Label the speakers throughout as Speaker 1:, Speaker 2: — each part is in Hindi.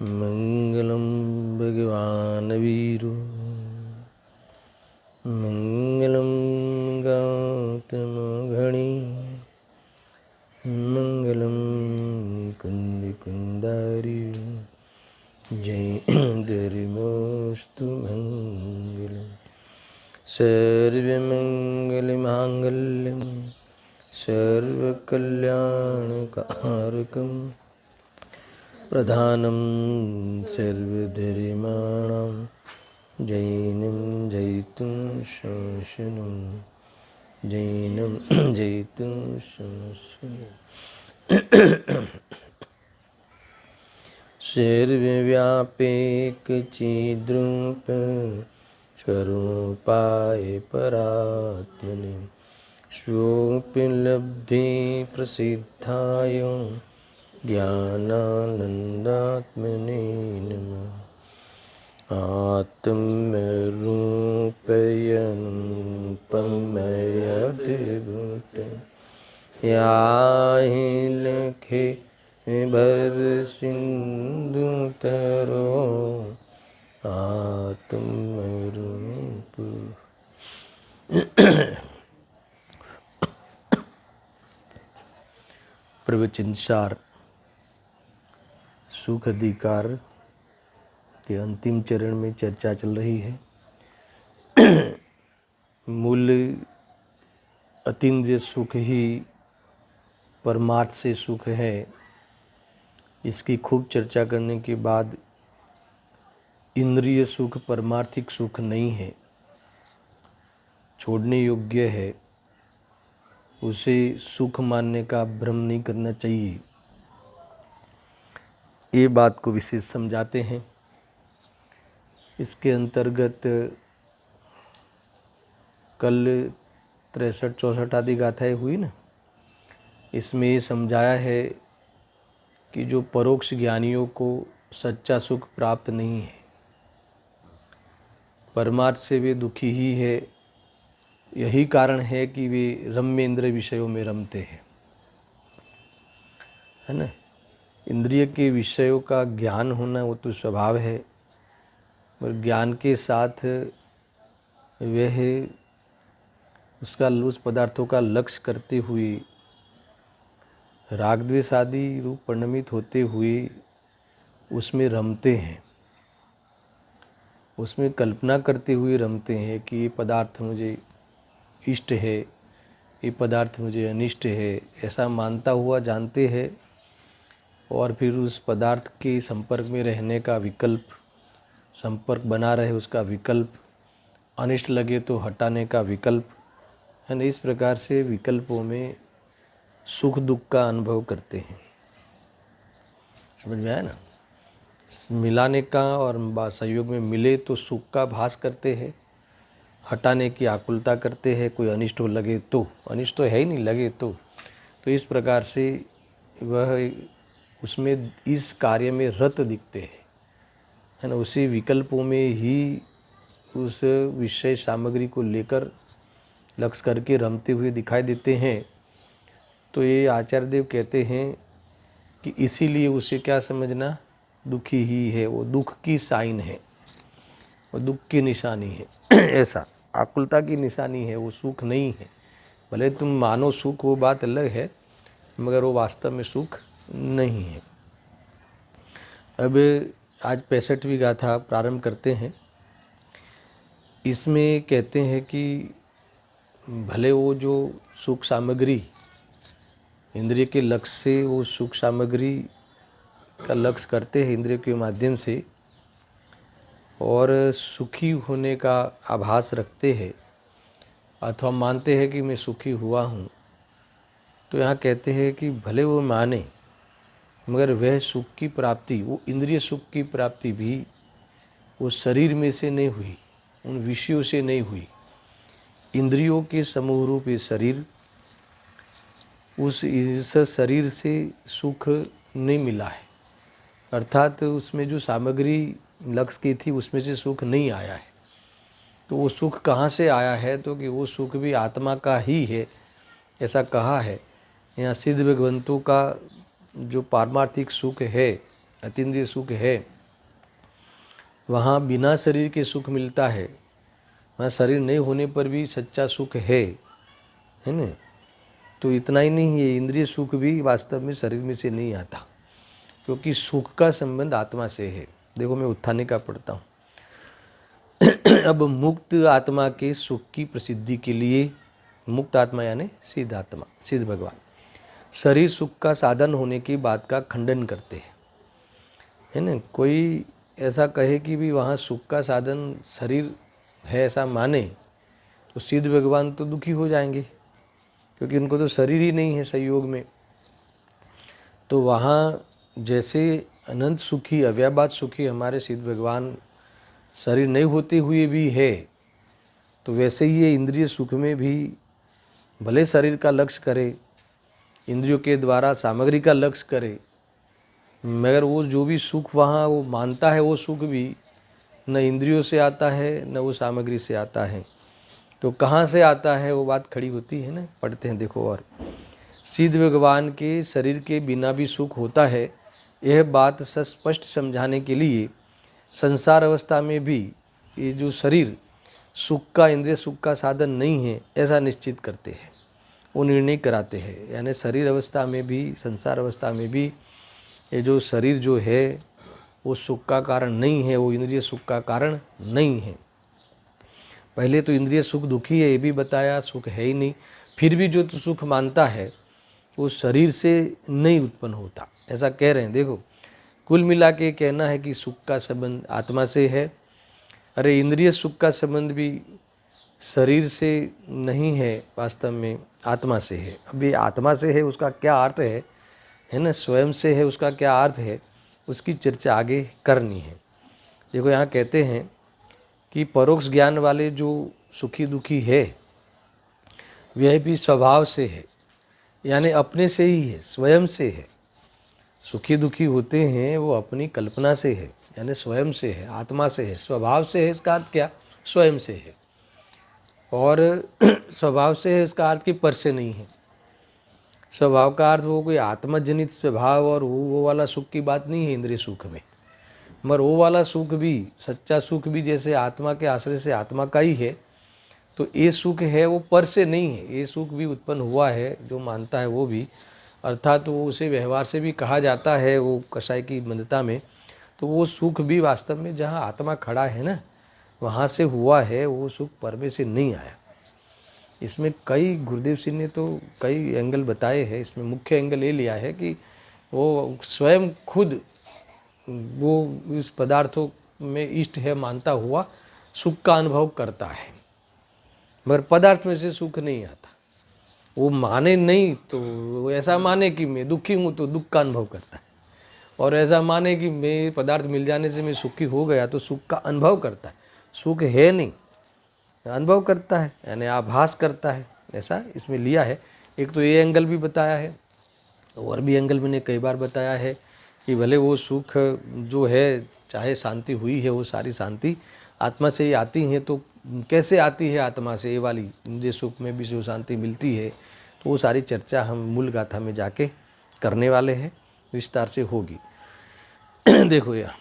Speaker 1: मंगलम भगवान वीरो मंगलम गौतम घड़ी मंगलम कुंद कुंदारी जय गरिमोस्तु मंगलम सर्वमंगलमांगल्यम सर्वकल्याणकारकम प्रधानं सर्वधर्माणां जैनं जयितुं शासनं जैनं जयितुं शासनं सर्वव्यापेकचिद्रूप स्वरूपाय परात्मने स्वोऽपि लब्धे प्रसिद्धाय ज्ञानानन्दात्मने नमः। आत्मरूपयनुपमयद्भुतं याहि लखे भवसिन्धुतरो आत्मरूप। प्रवचन 4 सुख अधिकार के अंतिम चरण में चर्चा चल रही है। मूल अतीन्द्रिय सुख ही परमार्थ से सुख है। इसकी खूब चर्चा करने के बाद इंद्रिय सुख परमार्थिक सुख नहीं है, छोड़ने योग्य है, उसे सुख मानने का भ्रम नहीं करना चाहिए। ये बात को विशेष समझाते हैं। इसके अंतर्गत कल 63-64 आदि गाथाएँ हुई ना, इसमें ये समझाया है कि जो परोक्ष ज्ञानियों को सच्चा सुख प्राप्त नहीं है, परमार्थ से वे दुखी ही है। यही कारण है कि वे रम्य इंद्रिय विषयों में रमते हैं, है ना। इंद्रिय के विषयों का ज्ञान होना वो तो स्वभाव है, पर ज्ञान के साथ वह उस पदार्थों का लक्ष्य करते हुए राग द्वेष आदि रूप परिणमित होते हुए उसमें रमते हैं, उसमें कल्पना करते हुए रमते हैं कि ये पदार्थ मुझे इष्ट है, ये पदार्थ मुझे अनिष्ट है, ऐसा मानता हुआ जानते हैं। और फिर उस पदार्थ के संपर्क में रहने का विकल्प, संपर्क बना रहे उसका विकल्प, अनिष्ट लगे तो हटाने का विकल्प, है ना। इस प्रकार से विकल्पों में सुख दुख का अनुभव करते हैं। समझ में आया ना। मिलाने का और संयोग में मिले तो सुख का भास करते हैं, हटाने की आकुलता करते हैं। कोई अनिष्ट हो लगे तो, अनिष्ट तो है ही नहीं, लगे तो इस प्रकार से वह उसमें इस कार्य में रत दिखते हैं, है ना। उसी विकल्पों में ही उस विषय सामग्री को लेकर लक्ष्य करके रमते हुए दिखाई देते हैं। तो ये आचार्य देव कहते हैं कि इसीलिए उसे क्या समझना, दुखी ही है, वो दुख की साइन है, वो दुख की निशानी है। ऐसा आकुलता की निशानी है, वो सुख नहीं है। भले तुम मानो सुख, वो बात अलग है, मगर वो वास्तव में सुख नहीं है। अब आज 65वीं गाथा प्रारंभ करते हैं। इसमें कहते हैं कि भले वो जो सुख सामग्री इंद्रिय के लक्ष्य से, वो सुख सामग्री का लक्ष्य करते हैं इंद्रिय के माध्यम से और सुखी होने का आभास रखते हैं अथवा मानते हैं कि मैं सुखी हुआ हूँ, तो यहाँ कहते हैं कि भले वो माने, मगर वह सुख की प्राप्ति, वो इंद्रिय सुख की प्राप्ति भी वो शरीर में से नहीं हुई, उन विषयों से नहीं हुई। इंद्रियों के समूह रूप ये शरीर, इस शरीर से सुख नहीं मिला है, अर्थात उसमें जो सामग्री लक्ष्य की थी उसमें से सुख नहीं आया है। तो वो सुख कहाँ से आया है? तो कि वो सुख भी आत्मा का ही है, ऐसा कहा है। यहाँ सिद्ध भगवंतों का जो पारमार्थिक सुख है, अतीन्द्रिय सुख है, वहाँ बिना शरीर के सुख मिलता है। वहाँ शरीर नहीं होने पर भी सच्चा सुख है ना। तो इतना ही नहीं है, इंद्रिय सुख भी वास्तव में शरीर में से नहीं आता, क्योंकि सुख का संबंध आत्मा से है। देखो मैं उत्थाने का पढ़ता हूँ। अब मुक्त आत्मा के सुख की प्रसिद्धि के लिए, मुक्त आत्मा यानी सिद्ध आत्मा, सिद्ध भगवान, शरीर सुख का साधन होने की बात का खंडन करते हैं, है ना। कोई ऐसा कहे कि भी वहाँ सुख का साधन शरीर है, ऐसा माने, तो सिद्ध भगवान तो दुखी हो जाएंगे, क्योंकि उनको तो शरीर ही नहीं है संयोग में। तो वहाँ जैसे अनंत सुखी, अव्याबाद सुखी हमारे सिद्ध भगवान शरीर नहीं होते हुए भी है, तो वैसे ही ये इंद्रिय सुख में भी भले शरीर का लक्ष्य करे, इंद्रियों के द्वारा सामग्री का लक्ष्य करे, मगर वो जो भी सुख वहाँ वो मानता है, वो सुख भी न इंद्रियों से आता है न वो सामग्री से आता है। तो कहाँ से आता है वो बात खड़ी होती है ना। पढ़ते हैं, देखो। और सिद्ध भगवान के शरीर के बिना भी सुख होता है, यह बात स्पष्ट समझाने के लिए संसार अवस्था में भी ये जो शरीर सुख का, इंद्रिय सुख का साधन नहीं है, ऐसा निश्चित करते हैं, वो निर्णय कराते हैं। यानी शरीर अवस्था में भी, संसार अवस्था में भी ये जो शरीर जो है वो सुख का कारण नहीं है, वो इंद्रिय सुख का कारण नहीं है। पहले तो इंद्रिय सुख दुखी है ये भी बताया, सुख है ही नहीं। फिर भी जो तो सुख मानता है वो शरीर से नहीं उत्पन्न होता, ऐसा कह रहे हैं। देखो, कुल मिला के कहना है कि सुख का संबंध आत्मा से है। अरे इंद्रिय सुख का संबंध भी शरीर से नहीं है, वास्तव में आत्मा से है। अभी आत्मा से है उसका क्या अर्थ है ना, स्वयं से है उसका क्या अर्थ है, उसकी चर्चा आगे करनी है। देखो यहाँ कहते हैं कि परोक्ष ज्ञान वाले जो सुखी दुखी है वह भी स्वभाव से है, यानी अपने से ही है, स्वयं से है। सुखी दुखी होते हैं वो अपनी कल्पना से है, यानी स्वयं से है, आत्मा से है, स्वभाव से है। इसका अर्थ क्या? स्वयं से है। और स्वभाव से है इसका अर्थ कि पर से नहीं है। स्वभाव का अर्थ वो कोई आत्मजनित स्वभाव और वो वाला सुख की बात नहीं है इंद्रिय सुख में। मगर वो वाला सुख भी, सच्चा सुख भी जैसे आत्मा के आश्रय से आत्मा का ही है, तो ये सुख है वो पर से नहीं है। ये सुख भी उत्पन्न हुआ है, जो मानता है वो भी, अर्थात वो उसे व्यवहार से भी कहा जाता है, वो कसाई की मंदता में। तो वो सुख भी वास्तव में जहाँ आत्मा खड़ा है ना, वहाँ से हुआ है, वो सुख पर में से नहीं आया। इसमें कई, गुरुदेव सिंह ने तो कई एंगल बताए हैं। इसमें मुख्य एंगल ये लिया है कि वो स्वयं खुद वो इस पदार्थों में इष्ट है मानता हुआ सुख का अनुभव करता है, मगर पदार्थ में से सुख नहीं आता। वो माने नहीं तो वो ऐसा माने कि मैं दुखी हूँ तो दुख का अनुभव करता है, और ऐसा माने कि मैं पदार्थ मिल जाने से मैं सुखी हो गया तो सुख का अनुभव करता है। सुख है नहीं, अनुभव करता है, यानी आभास करता है, ऐसा इसमें लिया है। एक तो ये एंगल भी बताया है, और भी एंगल मैंने कई बार बताया है कि भले वो सुख जो है, चाहे शांति हुई है, वो सारी शांति आत्मा से ही आती हैं। तो कैसे आती है आत्मा से ये वाली, मुझे सुख में भी जो शांति मिलती है, तो वो सारी चर्चा हम मूल गाथा में जाके करने वाले हैं, विस्तार से होगी। देखो यहाँ,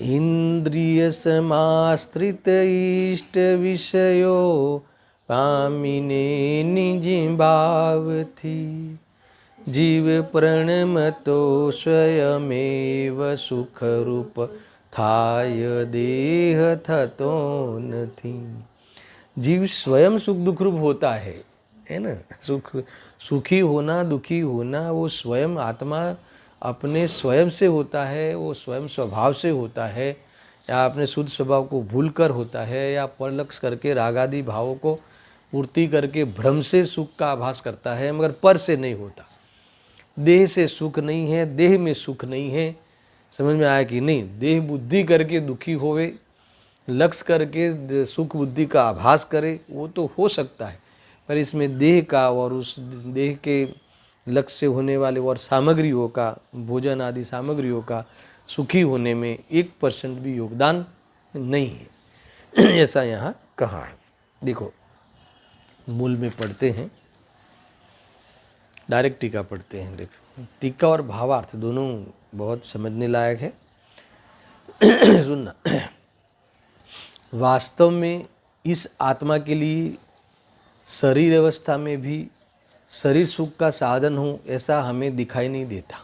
Speaker 1: इंद्रिय समाश्रित इष्ट विषयो पामिने निज भाव थी, जीव प्रणमतो स्वयमेव सुख रूप थाय देह थतो नहीं। जीव स्वयं सुख दुख रूप होता है ना। सुखी होना, दुखी होना, वो स्वयं आत्मा अपने स्वयं से होता है, वो स्वयं स्वभाव से होता है, या अपने शुद्ध स्वभाव को भूल कर होता है, या परलक्ष्य करके रागादि भावों को पूर्ति करके भ्रम से सुख का आभास करता है, मगर पर से नहीं होता। देह से सुख नहीं है, देह में सुख नहीं है, समझ में आया कि नहीं? देह बुद्धि करके दुखी होवे, लक्ष्य करके सुख बुद्धि का आभास करे, वो तो हो सकता है, पर इसमें देह का और उस देह के लक्ष्य से होने वाले और सामग्रियों का, भोजन आदि सामग्रियों का सुखी होने में 1% भी योगदान नहीं है, ऐसा यहाँ कहा है। देखो मूल में पढ़ते हैं, डायरेक्ट टीका पढ़ते हैं। देखो टीका और भावार्थ दोनों बहुत समझने लायक है। सुनना, वास्तव में इस आत्मा के लिए शरीर अवस्था में भी शरीर सुख का साधन हो ऐसा हमें दिखाई नहीं देता।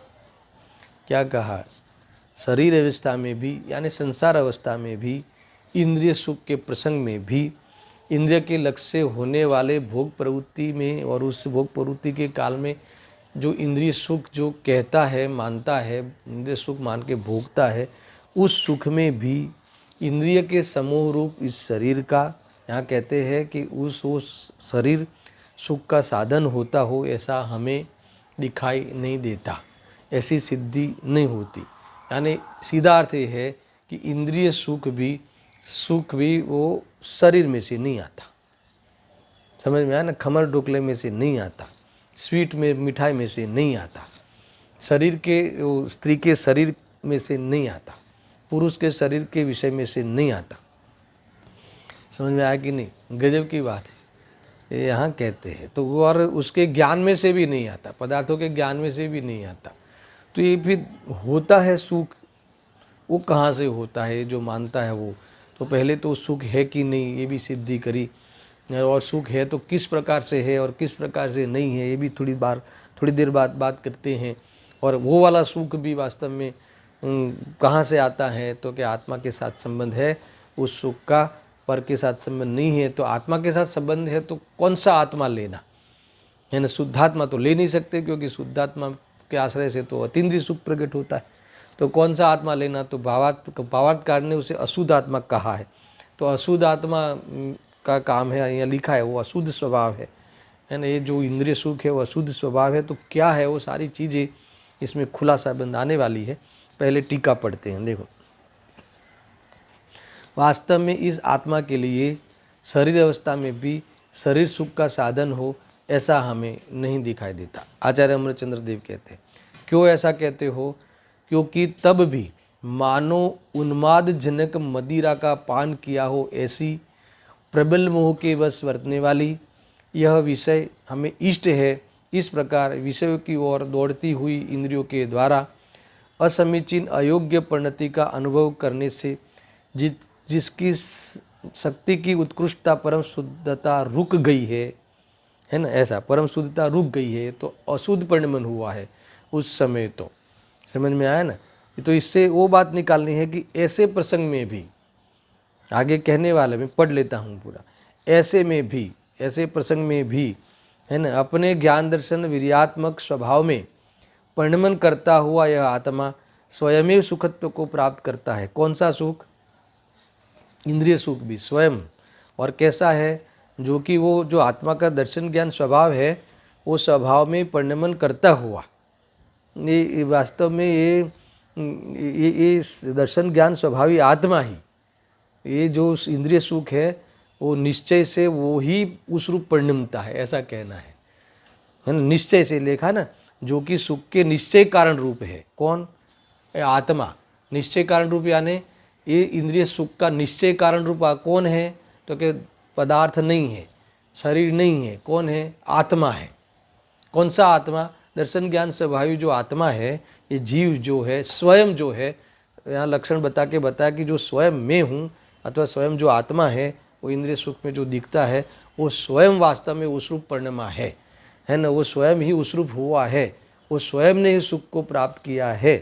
Speaker 1: क्या कहा? शरीर अवस्था में भी यानी संसार अवस्था में भी, इंद्रिय सुख के प्रसंग में भी, इंद्रिय के लक्ष्य से होने वाले भोग प्रवृत्ति में और उस भोग प्रवृत्ति के काल में जो इंद्रिय सुख जो कहता है, मानता है, इंद्रिय सुख मान के भोगता है, उस सुख में भी इंद्रिय के समूह रूप इस शरीर का, यहाँ कहते हैं कि उस शरीर सुख का साधन होता हो ऐसा हमें दिखाई नहीं देता, ऐसी सिद्धि नहीं होती। यानी सीधा अर्थ ये है कि इंद्रिय सुख भी वो शरीर में से नहीं आता। समझ में आया ना? खमर ढोकले में से नहीं आता, स्वीट में मिठाई में से नहीं आता, शरीर के स्त्री के शरीर में से नहीं आता, पुरुष के शरीर के विषय में से नहीं आता। समझ में आया कि नहीं? गजब की बात है, ये यहाँ कहते हैं। तो वो और उसके ज्ञान में से भी नहीं आता, पदार्थों के ज्ञान में से भी नहीं आता। तो ये फिर होता है सुख, वो कहाँ से होता है? जो मानता है वो तो पहले तो सुख है कि नहीं ये भी सिद्धि करी, और सुख है तो किस प्रकार से है और किस प्रकार से नहीं है ये भी थोड़ी देर बाद बात करते हैं। और वो वाला सुख भी वास्तव में कहाँ से आता है? तो क्या आत्मा के साथ संबंध है उस सुख का, पर के साथ संबंध नहीं है। तो आत्मा के साथ संबंध है तो कौन सा आत्मा लेना है ना? शुद्धात्मा तो ले नहीं सकते, क्योंकि शुद्धात्मा के आश्रय से तो अतीन्द्रिय सुख प्रकट होता है। तो कौन सा आत्मा लेना? तो भावार्थकार ने उसे अशुद्ध आत्मा कहा है। तो अशुद्ध आत्मा का काम है, यहाँ लिखा है वो अशुद्ध स्वभाव है ना? ये जो इंद्रिय सुख है वो अशुद्ध स्वभाव है। तो क्या है वो सारी चीज़ें इसमें खुलासा बंद आने वाली है। पहले टीका पढ़ते हैं। देखो, वास्तव में इस आत्मा के लिए शरीर अवस्था में भी शरीर सुख का साधन हो ऐसा हमें नहीं दिखाई देता। आचार्य अमरचंद्र देव कहते हैं, क्यों ऐसा कहते हो? क्योंकि तब भी मानो उन्मादजनक मदिरा का पान किया हो ऐसी प्रबल मोह के वश वर्तने वाली यह विषय हमें इष्ट है। इस प्रकार विषयों की ओर दौड़ती हुई इंद्रियों के द्वारा असमीचीन अयोग्य परिणति का अनुभव करने से जिसकी शक्ति की उत्कृष्टता परम शुद्धता रुक गई है ना? ऐसा परम शुद्धता रुक गई है तो अशुद्ध परिणमन हुआ है उस समय। तो समझ में आया ना? तो इससे वो बात निकालनी है कि ऐसे प्रसंग में भी, आगे कहने वाला मैं पढ़ लेता हूँ पूरा, ऐसे प्रसंग में भी है ना, अपने ज्ञान दर्शन वीर्यात्मक स्वभाव में परिणमन करता हुआ यह आत्मा स्वयं सुखत्व को प्राप्त करता है। कौन सा सुख? इंद्रिय सुख भी स्वयं। और कैसा है? जो कि वो जो आत्मा का दर्शन ज्ञान स्वभाव है वो स्वभाव में परिणमन करता हुआ, ये वास्तव में ये दर्शन ज्ञान स्वभावी आत्मा ही, ये जो इंद्रिय सुख है वो निश्चय से वो ही उस रूप परिणमता है, ऐसा कहना है ना? निश्चय से लेखा ना, जो कि सुख के निश्चय कारण रूप है। कौन? आत्मा निश्चय कारण रूप, यानी ये इंद्रिय सुख का निश्चय कारण रूप कौन है? तो कि पदार्थ नहीं है, शरीर नहीं है, कौन है? आत्मा है। कौन सा आत्मा? दर्शन ज्ञान स्वभावी जो आत्मा है, ये जीव जो है, स्वयं जो है, यहाँ लक्षण बता के बताया कि जो स्वयं मैं हूँ अथवा स्वयं जो आत्मा है वो इंद्रिय सुख में जो दिखता है वो स्वयं वास्तव में उस रूप परिणमा है ना? वो स्वयं ही उस रूप हुआ है, वो स्वयं ने ही सुख को प्राप्त किया है,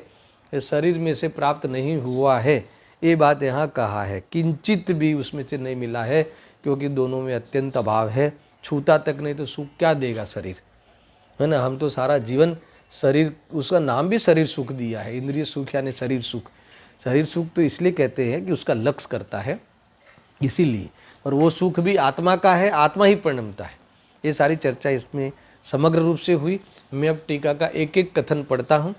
Speaker 1: शरीर में से प्राप्त नहीं हुआ है। ये बात यहाँ कहा है। किंचित भी उसमें से नहीं मिला है, क्योंकि दोनों में अत्यंत अभाव है। छूता तक नहीं तो सुख क्या देगा शरीर, है ना? हम तो सारा जीवन शरीर, उसका नाम भी शरीर सुख दिया है, इंद्रिय सुख यानी शरीर सुख। शरीर सुख तो इसलिए कहते हैं कि उसका लक्ष्य करता है इसीलिए, और वो सुख भी आत्मा का है, आत्मा ही परिणमता है। ये सारी चर्चा इसमें समग्र रूप से हुई। मैं अब टीका का एक एक कथन पढ़ता हूँ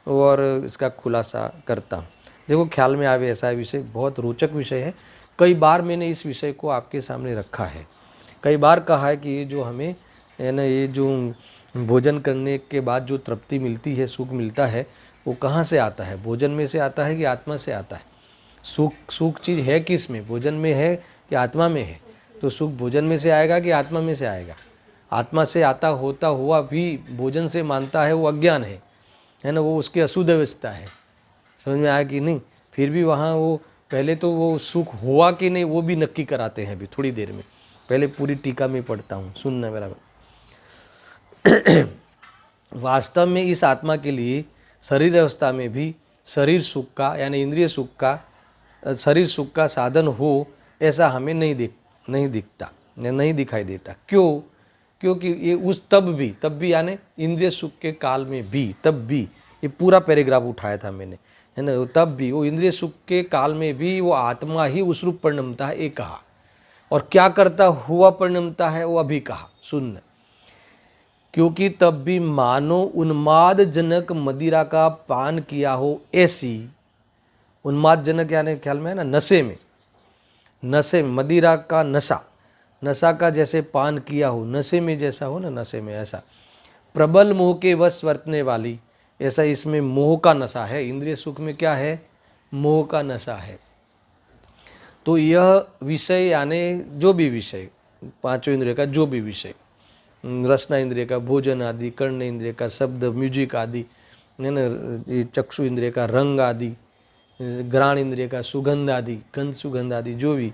Speaker 1: और इसका खुलासा करता हूँ। देखो ख्याल में आवे ऐसा विषय बहुत रोचक विषय है। कई बार मैंने इस विषय को आपके सामने रखा है, कई बार कहा है कि ये जो हमें है ना, ये जो भोजन करने के बाद जो तृप्ति मिलती है, सुख मिलता है, वो कहाँ से आता है? भोजन में से आता है कि आत्मा से आता है? सुख चीज़ है किस में? भोजन में है कि आत्मा में है? तो सुख भोजन में से आएगा कि आत्मा में से आएगा? आत्मा से आता होता हुआ भी भोजन से मानता है, वो अज्ञान है ना, वो उसकी अशुद्ध अवस्था है। समझ में आया कि नहीं? फिर भी वहाँ वो पहले तो वो सुख हुआ कि नहीं वो भी नक्की कराते हैं। अभी थोड़ी देर में, पहले पूरी टीका में पढ़ता हूँ, सुनना मेरा। वास्तव में इस आत्मा के लिए शरीर अवस्था में भी शरीर सुख का यानी इंद्रिय सुख का, शरीर सुख का साधन हो ऐसा हमें नहीं दिखता, नहीं दिखाई देता। क्यों? क्योंकि ये उस तब भी यानी इंद्रिय सुख के काल में भी, तब भी, ये पूरा पैराग्राफ उठाया था मैंने, है ना, तब भी वो इंद्रिय सुख के काल में भी वो आत्मा ही उस रूप परिणमता है, ये कहा। और क्या करता हुआ परिणमता है वो अभी कहा, सुन। क्योंकि तब भी मानो उन्मादजनक मदिरा का पान किया हो ऐसी, उन्मादजनक यानी ख्याल में है ना, नशे में मदिरा का नशा का जैसे पान किया हो, नशे में जैसा हो ना, नशे में ऐसा प्रबल मोह के वश वर्तने वाली, ऐसा इसमें मोह का नशा है। इंद्रिय सुख में क्या है? मोह का नशा है। तो यह विषय यानी जो भी विषय, पांचों इंद्रिय का जो भी विषय, रसना इंद्रिय का भोजन आदि, कर्ण इंद्रिय का शब्द म्यूजिक आदि, है ना, ये चक्षु इंद्रिय का रंग आदि, घ्राण इंद्रिय का सुगंध आदि, गंध सुगंध आदि जो भी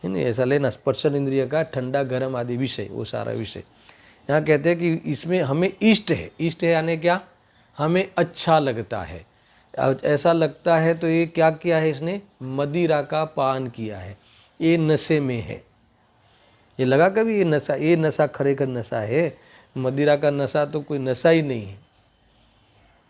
Speaker 1: है ना, ऐसा लेना, स्पर्शन इंद्रिय का ठंडा गर्म आदि विषय, वो सारा विषय यहाँ कहते हैं कि इसमें हमें इष्ट है यानी क्या? हमें अच्छा लगता है। अब ऐसा लगता है तो ये क्या किया है इसने? मदिरा का पान किया है, ये नशे में है। ये लगा कभी ये नशा खरेखर नशा है? मदिरा का नशा तो कोई नशा ही नहीं है,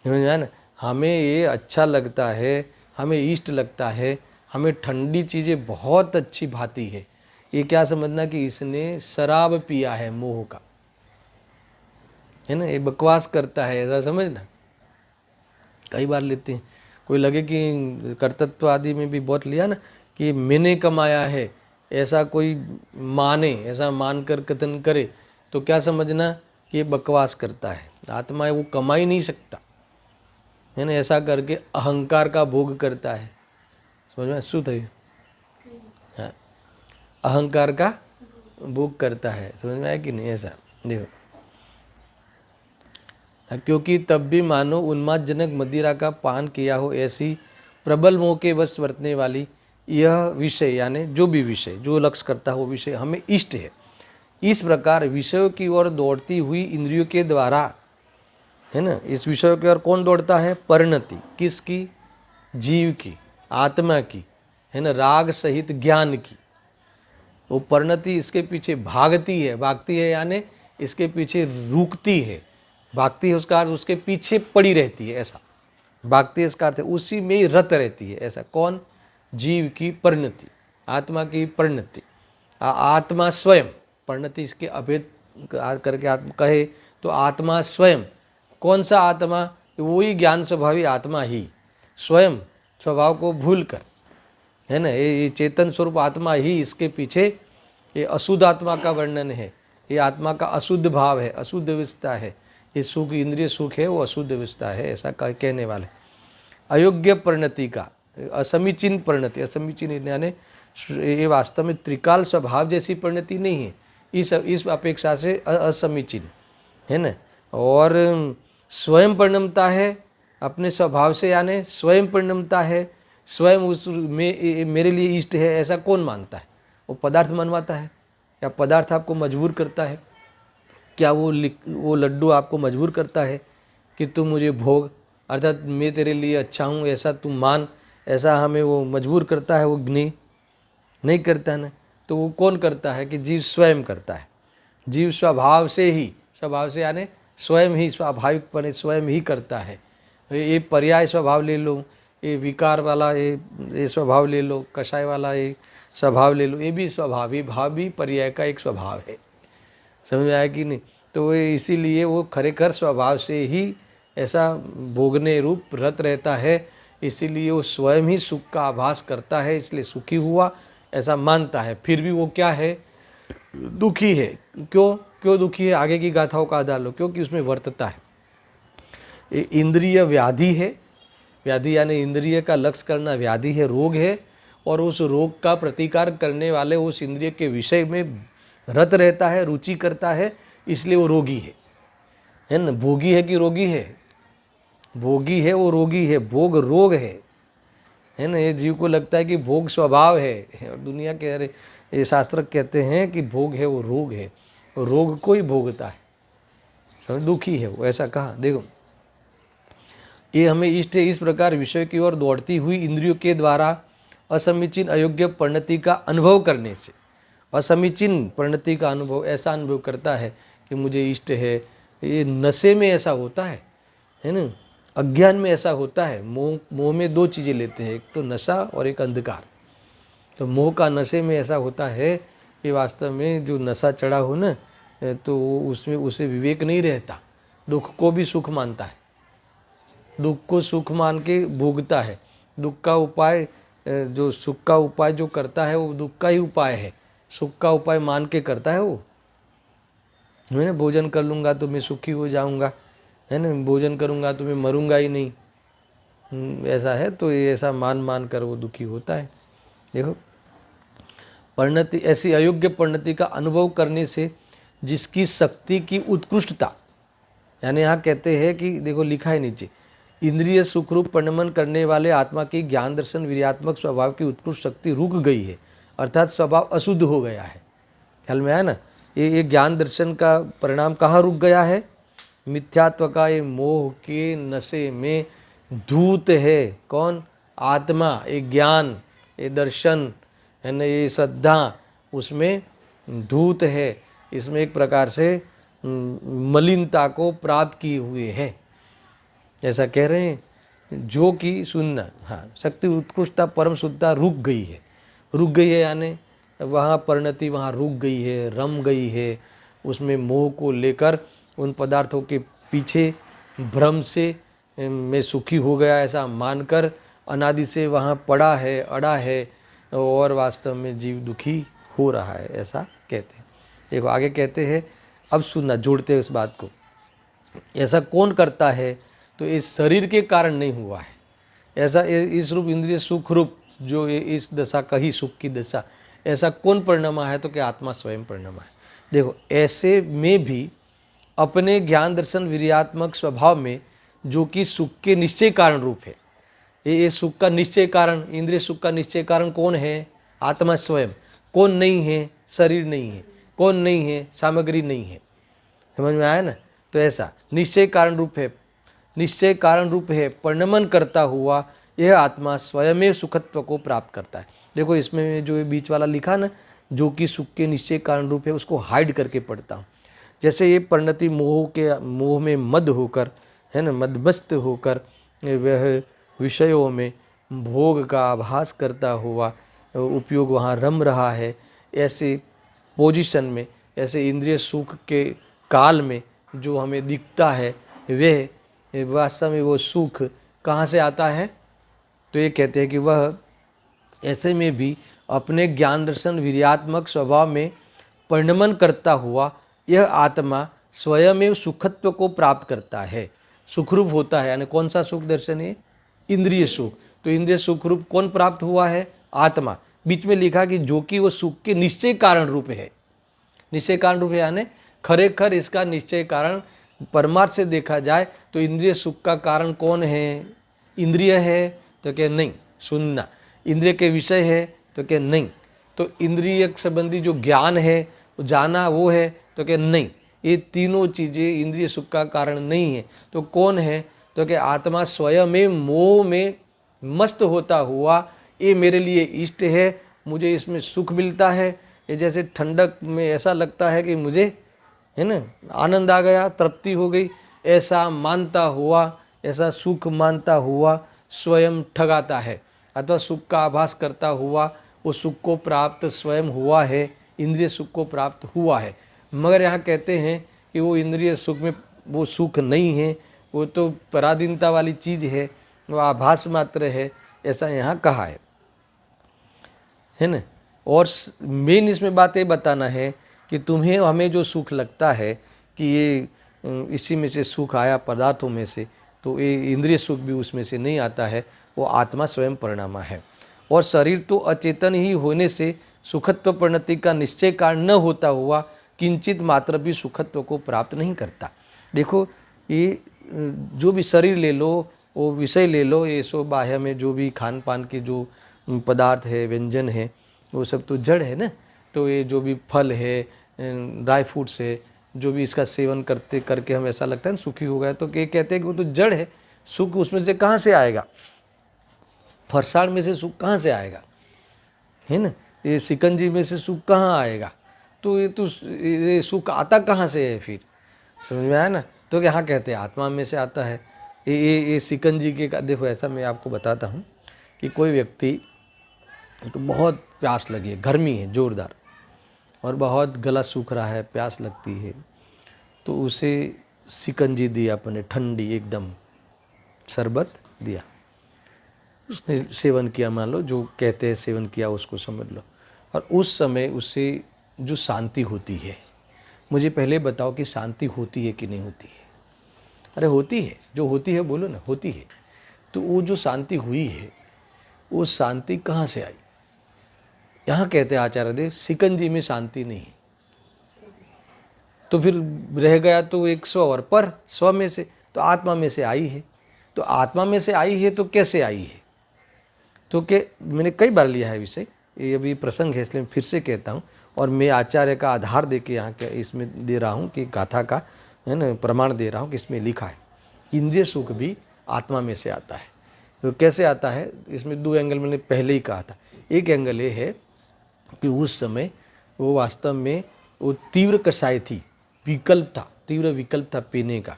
Speaker 1: समझ में ना। हमें ये अच्छा लगता है, हमें इष्ट लगता है, हमें ठंडी चीज़ें बहुत अच्छी भाती है। ये क्या समझना कि इसने शराब पिया है मोह का, है ना, ये बकवास करता है, ऐसा समझना। कई बार लेते हैं, कोई लगे कि कर्तृत्व आदि में भी बहुत लिया ना कि मैंने कमाया है, ऐसा कोई माने, ऐसा मानकर कथन करे तो क्या समझना कि ये बकवास करता है। आत्मा है वो कमा ही नहीं सकता, है ना, ऐसा करके अहंकार का भोग करता है। समझ में શું થયું? हाँ, अहंकार का भोग करता है। समझ में आया कि नहीं? ऐसा देखो, क्योंकि तब भी मानो उन्मादजनक मदिरा का पान किया हो ऐसी प्रबल मोह के वश वर्तने वाली यह विषय यानी जो भी विषय जो लक्ष्य करता है वो विषय हमें इष्ट है। इस प्रकार विषयों की ओर दौड़ती हुई इंद्रियों के द्वारा, है ना, इस विषयों की ओर कौन दौड़ता है? परिणति किसकी? जीव की, आत्मा की, है ना, राग सहित ज्ञान की। वो परिणति इसके पीछे भागती है यानी इसके पीछे रुकती है। भागती है उसका अर्थ उसके पीछे पड़ी रहती है, ऐसा भागती है इसका अर्थ है उसी में ही रत रहती है। ऐसा कौन? जीव की परिणति, आत्मा की परिणति। आत्मा स्वयं, परिणति इसके अभेद करके आत्मा कहे तो आत्मा स्वयं, कौन सा आत्मा? वही ज्ञान स्वभावी आत्मा ही स्वयं स्वभाव को भूल कर, है ना, ये चेतन स्वरूप आत्मा ही इसके पीछे, ये अशुद्ध आत्मा का वर्णन है। ये आत्मा का अशुद्ध भाव है, अशुद्ध अवस्था है। ये सुख इंद्रिय सुख है वो अशुद्ध अवस्था है, ऐसा कहने वाले। अयोग्य परिणति का, असमीचीन परिणति, असमीचीन यानी ये वास्तव में त्रिकाल स्वभाव जैसी परिणति नहीं है, इस अपेक्षा से असमीचीन, है ना। और स्वयं परिणमता है अपने स्वभाव से, यानी स्वयं परिणमता है, स्वयं उस में मेरे लिए इष्ट है, ऐसा कौन मानता है? वो पदार्थ मनवाता है या पदार्थ आपको मजबूर करता है? क्या वो लड्डू आपको मजबूर करता है कि तुम मुझे भोग, अर्थात मैं तेरे लिए अच्छा हूँ ऐसा तुम मान, ऐसा हमें वो मजबूर करता है? वो नहीं करता ना। तो वो कौन करता है? कि जीव स्वयं करता है। जीव स्वभाव से यानी स्वयं ही स्वाभाविकपणे स्वयं ही करता है। ये पर्याय स्वभाव ले लो, ये विकार वाला ये स्वभाव ले लो, कषाय वाला ये स्वभाव ले लो, ये भी स्वभाव ही, भाव भी पर्याय का एक स्वभाव है। समझ में आया कि नहीं? तो वो इसीलिए वो खरेखर स्वभाव से ही ऐसा भोगने रूप रत रहता है, इसीलिए वो स्वयं ही सुख का आभास करता है, इसलिए सुखी हुआ ऐसा मानता है। फिर भी वो क्या है, दुखी है। क्यों दुखी है, आगे की गाथाओं का आधार लो, क्योंकि उसमें वर्तता है। ये इंद्रिय व्याधि है, व्याधि यानी इंद्रिय का लक्ष्य करना व्याधि है, रोग है, और उस रोग का प्रतिकार करने वाले उस इंद्रिय के विषय में रत रहता है, रुचि करता है, इसलिए वो रोगी है ना। भोगी है कि रोगी है, भोगी है वो रोगी है, भोग रोग है ना। ये जीव को लगता है कि भोग स्वभाव है, और दुनिया के अरे ये शास्त्र कहते हैं कि भोग है वो रोग है, रोग को ही भोगता है, समझ, दुखी है वो, ऐसा कहा। देखो ये हमें इष्ट है, इस प्रकार विषय की ओर दौड़ती हुई इंद्रियों के द्वारा असमीचीन अयोग्य परिणति का अनुभव करने से, असमीचीन परिणति का अनुभव, ऐसा अनुभव करता है कि मुझे इष्ट है। ये नशे में ऐसा होता है ना, अज्ञान में ऐसा होता है। मोह में दो चीज़ें लेते हैं, एक तो नशा और एक अंधकार। तो मोह का नशे में ऐसा होता है कि वास्तव में जो नशा चढ़ा हो ना, तो उसमें उसे विवेक नहीं रहता, दुख को भी सुख मानता है, दुख को सुख मान के भोगता है। दुख का उपाय जो सुख का उपाय जो करता है वो दुख का ही उपाय है, सुख का उपाय मान के करता है वो। मैंने भोजन कर लूँगा तो मैं सुखी हो जाऊँगा, है ना, भोजन करूँगा तो मैं मरूँगा ही नहीं, ऐसा है। तो ये ऐसा मान कर वो दुखी होता है। देखो परिणति, ऐसी अयोग्य परिणति का अनुभव करने से जिसकी शक्ति की उत्कृष्टता, यानी यहाँ कहते हैं कि देखो लिखा है नीचे, इंद्रिय सुखरूप परिणमन करने वाले आत्मा की ज्ञान दर्शन वीर्यात्मक स्वभाव की उत्कृष्ट शक्ति रुक गई है, अर्थात स्वभाव अशुद्ध हो गया है। ख्याल में आया ना, ये ज्ञान दर्शन का परिणाम कहाँ रुक गया है, मिथ्यात्व का ये मोह के नशे में धूत है। कौन, आत्मा, ये ज्ञान, ये दर्शन है ना, ये श्रद्धा, उसमें धूत है, इसमें एक प्रकार से मलिनता को प्राप्त किए हुए है, ऐसा कह रहे हैं। जो कि सुनना, हाँ, शक्ति उत्कृष्टता परम शुद्धता रुक गई है, रुक गई है यानी वहाँ परिणति वहाँ रुक गई है, रम गई है, उसमें मोह को लेकर उन पदार्थों के पीछे भ्रम से मैं सुखी हो गया ऐसा मानकर अनादि से वहाँ पड़ा है, अड़ा है, और वास्तव में जीव दुखी हो रहा है, ऐसा कहते हैं। देखो आगे कहते हैं, अब सुनना, जोड़ते हैं इस बात को। ऐसा कौन करता है, तो इस शरीर के कारण नहीं हुआ है ऐसा, इस रूप इंद्रिय सुख रूप जो ये इस दशा का ही सुख की दशा, ऐसा कौन परिणमा है, तो क्या आत्मा स्वयं परिणमा है। देखो ऐसे में भी अपने ज्ञान दर्शन वीर्यात्मक स्वभाव में, जो कि सुख के निश्चय कारण रूप है, ये सुख का निश्चय कारण, इंद्रिय सुख का निश्चय कारण कौन है, आत्मा स्वयं। कौन नहीं है, शरीर नहीं है, कौन नहीं है, सामग्री नहीं है, समझ में आया ना। तो ऐसा निश्चय कारण रूप है, निश्चय कारण रूप है, परिणमन करता हुआ यह आत्मा स्वयं सुखत्व को प्राप्त करता है। देखो इसमें जो ये बीच वाला लिखा ना, जो कि सुख के निश्चय कारण रूप है, उसको हाइड करके पढ़ता हूँ। जैसे ये परिणति मोह में मद होकर, है ना, मदमस्त होकर वह विषयों में भोग का आभास करता हुआ उपयोग वहाँ रम रहा है, ऐसे पोजीशन में, ऐसे इंद्रिय सुख के काल में जो हमें दिखता है, वह वास्तव में वो सुख कहाँ से आता है, तो ये कहते हैं कि वह ऐसे में भी अपने ज्ञान दर्शन वीर्यात्मक स्वभाव में परिणमन करता हुआ यह आत्मा स्वयं सुखत्व को प्राप्त करता है, सुखरूप होता है। यानी कौन सा सुख दर्शन है, इंद्रिय सुख। तो इंद्रिय सुखरूप कौन प्राप्त हुआ है, आत्मा। बीच में लिखा कि जो कि वो सुख के निश्चय कारण रूप है, निश्चय कारण रूप है, यानी खरेखर इसका निश्चय कारण परमार्थ से देखा जाए तो इंद्रिय सुख का कारण कौन है, इंद्रिय है, तो क्या नहीं, सुनना। इंद्रिय के विषय है, तो क्या नहीं। तो इंद्रिय संबंधी जो ज्ञान है, जाना, वो है, तो क्या नहीं। ये तीनों चीज़ें इंद्रिय सुख का कारण नहीं है। तो कौन है, तो क्या आत्मा स्वयं में मोह में मस्त होता हुआ, ये मेरे लिए इष्ट है, मुझे इसमें सुख मिलता है। ये जैसे ठंडक में ऐसा लगता है कि मुझे, है ना, आनंद आ गया, तृप्ति हो गई, ऐसा मानता हुआ, ऐसा सुख मानता हुआ स्वयं ठगाता है, अथवा सुख का आभास करता हुआ वो सुख को प्राप्त स्वयं हुआ है, इंद्रिय सुख को प्राप्त हुआ है। मगर यहाँ कहते हैं कि वो इंद्रिय सुख में वो सुख नहीं है, वो तो पराधीनता वाली चीज़ है, वो आभास मात्र है, ऐसा यहाँ कहा है ना। और मेन इसमें बात ये बताना है कि तुम्हें हमें जो सुख लगता है कि ये इसी में से सुख आया पदार्थों में से, तो ये इंद्रिय सुख भी उसमें से नहीं आता है, वो आत्मा स्वयं परिणामा है। और शरीर तो अचेतन ही होने से सुखत्व परिणति का निश्चय कारण न होता हुआ किंचित मात्र भी सुखत्व को प्राप्त नहीं करता। देखो, ये जो भी शरीर ले लो, वो विषय ले लो, ये सो बाह्य में जो भी खान पान के जो पदार्थ है, व्यंजन है, वो सब तो जड़ है ना। तो ये जो भी फल है, ड्राई फ्रूट्स है, जो भी इसका सेवन करते करके हम ऐसा लगता है ना सुखी हो गया, तो ये कहते हैं कि वो तो जड़ है, सुख उसमें से कहाँ से आएगा, फरसाण में से सुख कहाँ से आएगा, है ना। ये सिकंजी में से सुख कहाँ आएगा, तो ये सुख आता कहाँ से है फिर, समझ में आया ना। तो यहाँ कहते हैं आत्मा में से आता है। ये सिकंजी के देखो, ऐसा मैं आपको बताता हूँ कि कोई व्यक्ति तो बहुत प्यास लगी है, गर्मी है ज़ोरदार, और बहुत गला सूख रहा है, प्यास लगती है, तो उसे सिकंजी दिया अपने, ठंडी एकदम शरबत दिया, उसने सेवन किया, मान लो जो कहते हैं सेवन किया उसको समझ लो। और उस समय उससे जो शांति होती है, मुझे पहले बताओ कि शांति होती है कि नहीं होती है। अरे होती है, जो होती है बोलो ना, होती है। तो वो जो शांति हुई है, वो शांति कहाँ से आई। यहाँ कहते हैं आचार्य देव, सिकंजी में शांति नहीं, तो फिर रह गया तो एक स्व, और पर स्व में से तो आत्मा में से आई है। तो आत्मा में से आई है तो कैसे आई है, तो कि मैंने कई बार लिया है विषय, ये अभी प्रसंग है इसलिए फिर से कहता हूँ, और मैं आचार्य का आधार दे के यहाँ के इसमें दे रहा हूँ कि गाथा का है ना प्रमाण दे रहा हूँ कि इसमें लिखा है इंद्रिय सुख भी आत्मा में से आता है। तो कैसे आता है, इसमें दो एंगल मैंने पहले ही कहा था। एक एंगल ये है कि उस समय वो वास्तव में वो तीव्र कषाय थी, विकल्प था, तीव्र विकल्प था पीने का,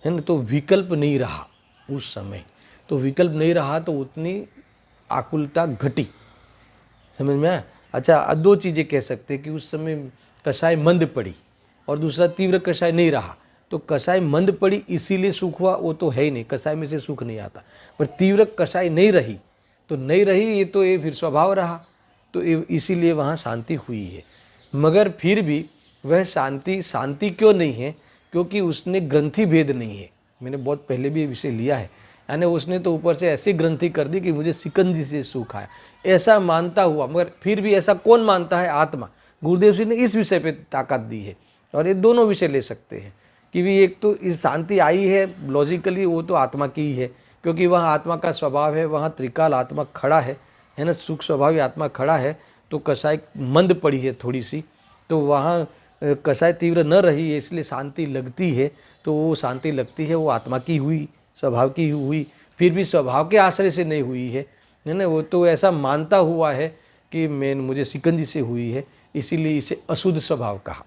Speaker 1: है ना। तो विकल्प नहीं रहा उस समय, तो विकल्प नहीं रहा तो उतनी आकुलता घटी, समझ में आया। अच्छा, दो चीज़ें कह सकते हैं कि उस समय कषाय मंद पड़ी, और दूसरा तीव्र कषाय नहीं रहा। तो कषाय मंद पड़ी इसीलिए सुख हुआ, वो तो है ही नहीं, कषाय में से सुख नहीं आता। पर तीव्र कषाय नहीं रही, तो नहीं रही, ये तो ये फिर स्वभाव रहा, तो इसीलिए वहाँ शांति हुई है। मगर फिर भी वह शांति क्यों नहीं है, क्योंकि उसने ग्रंथि भेद नहीं है। मैंने बहुत पहले भी ये विषय लिया है, यानी उसने तो ऊपर से ऐसी ग्रंथि कर दी कि मुझे सिकंजी से सुख आया, ऐसा मानता हुआ। मगर फिर भी ऐसा कौन मानता है, आत्मा। गुरुदेव जी ने इस विषय पे ताकत दी है, और ये दोनों विषय ले सकते हैं कि भी एक तो इस शांति आई है लॉजिकली, वो तो आत्मा की ही है, क्योंकि वह आत्मा का स्वभाव है, वहाँ त्रिकाल आत्मा खड़ा है ना, सुख स्वभावी आत्मा खड़ा है। तो कषाय मंद पड़ी है थोड़ी सी, तो वहाँ कषाय तीव्र न रही है, इसलिए शांति लगती है। तो वो शांति लगती है, वो आत्मा की हुई, स्वभाव की हुई, फिर भी स्वभाव के आश्रय से नहीं हुई है ना। वो तो ऐसा मानता हुआ है कि मुझे सिकंजी से हुई है, इसीलिए इसे अशुद्ध स्वभाव कहा।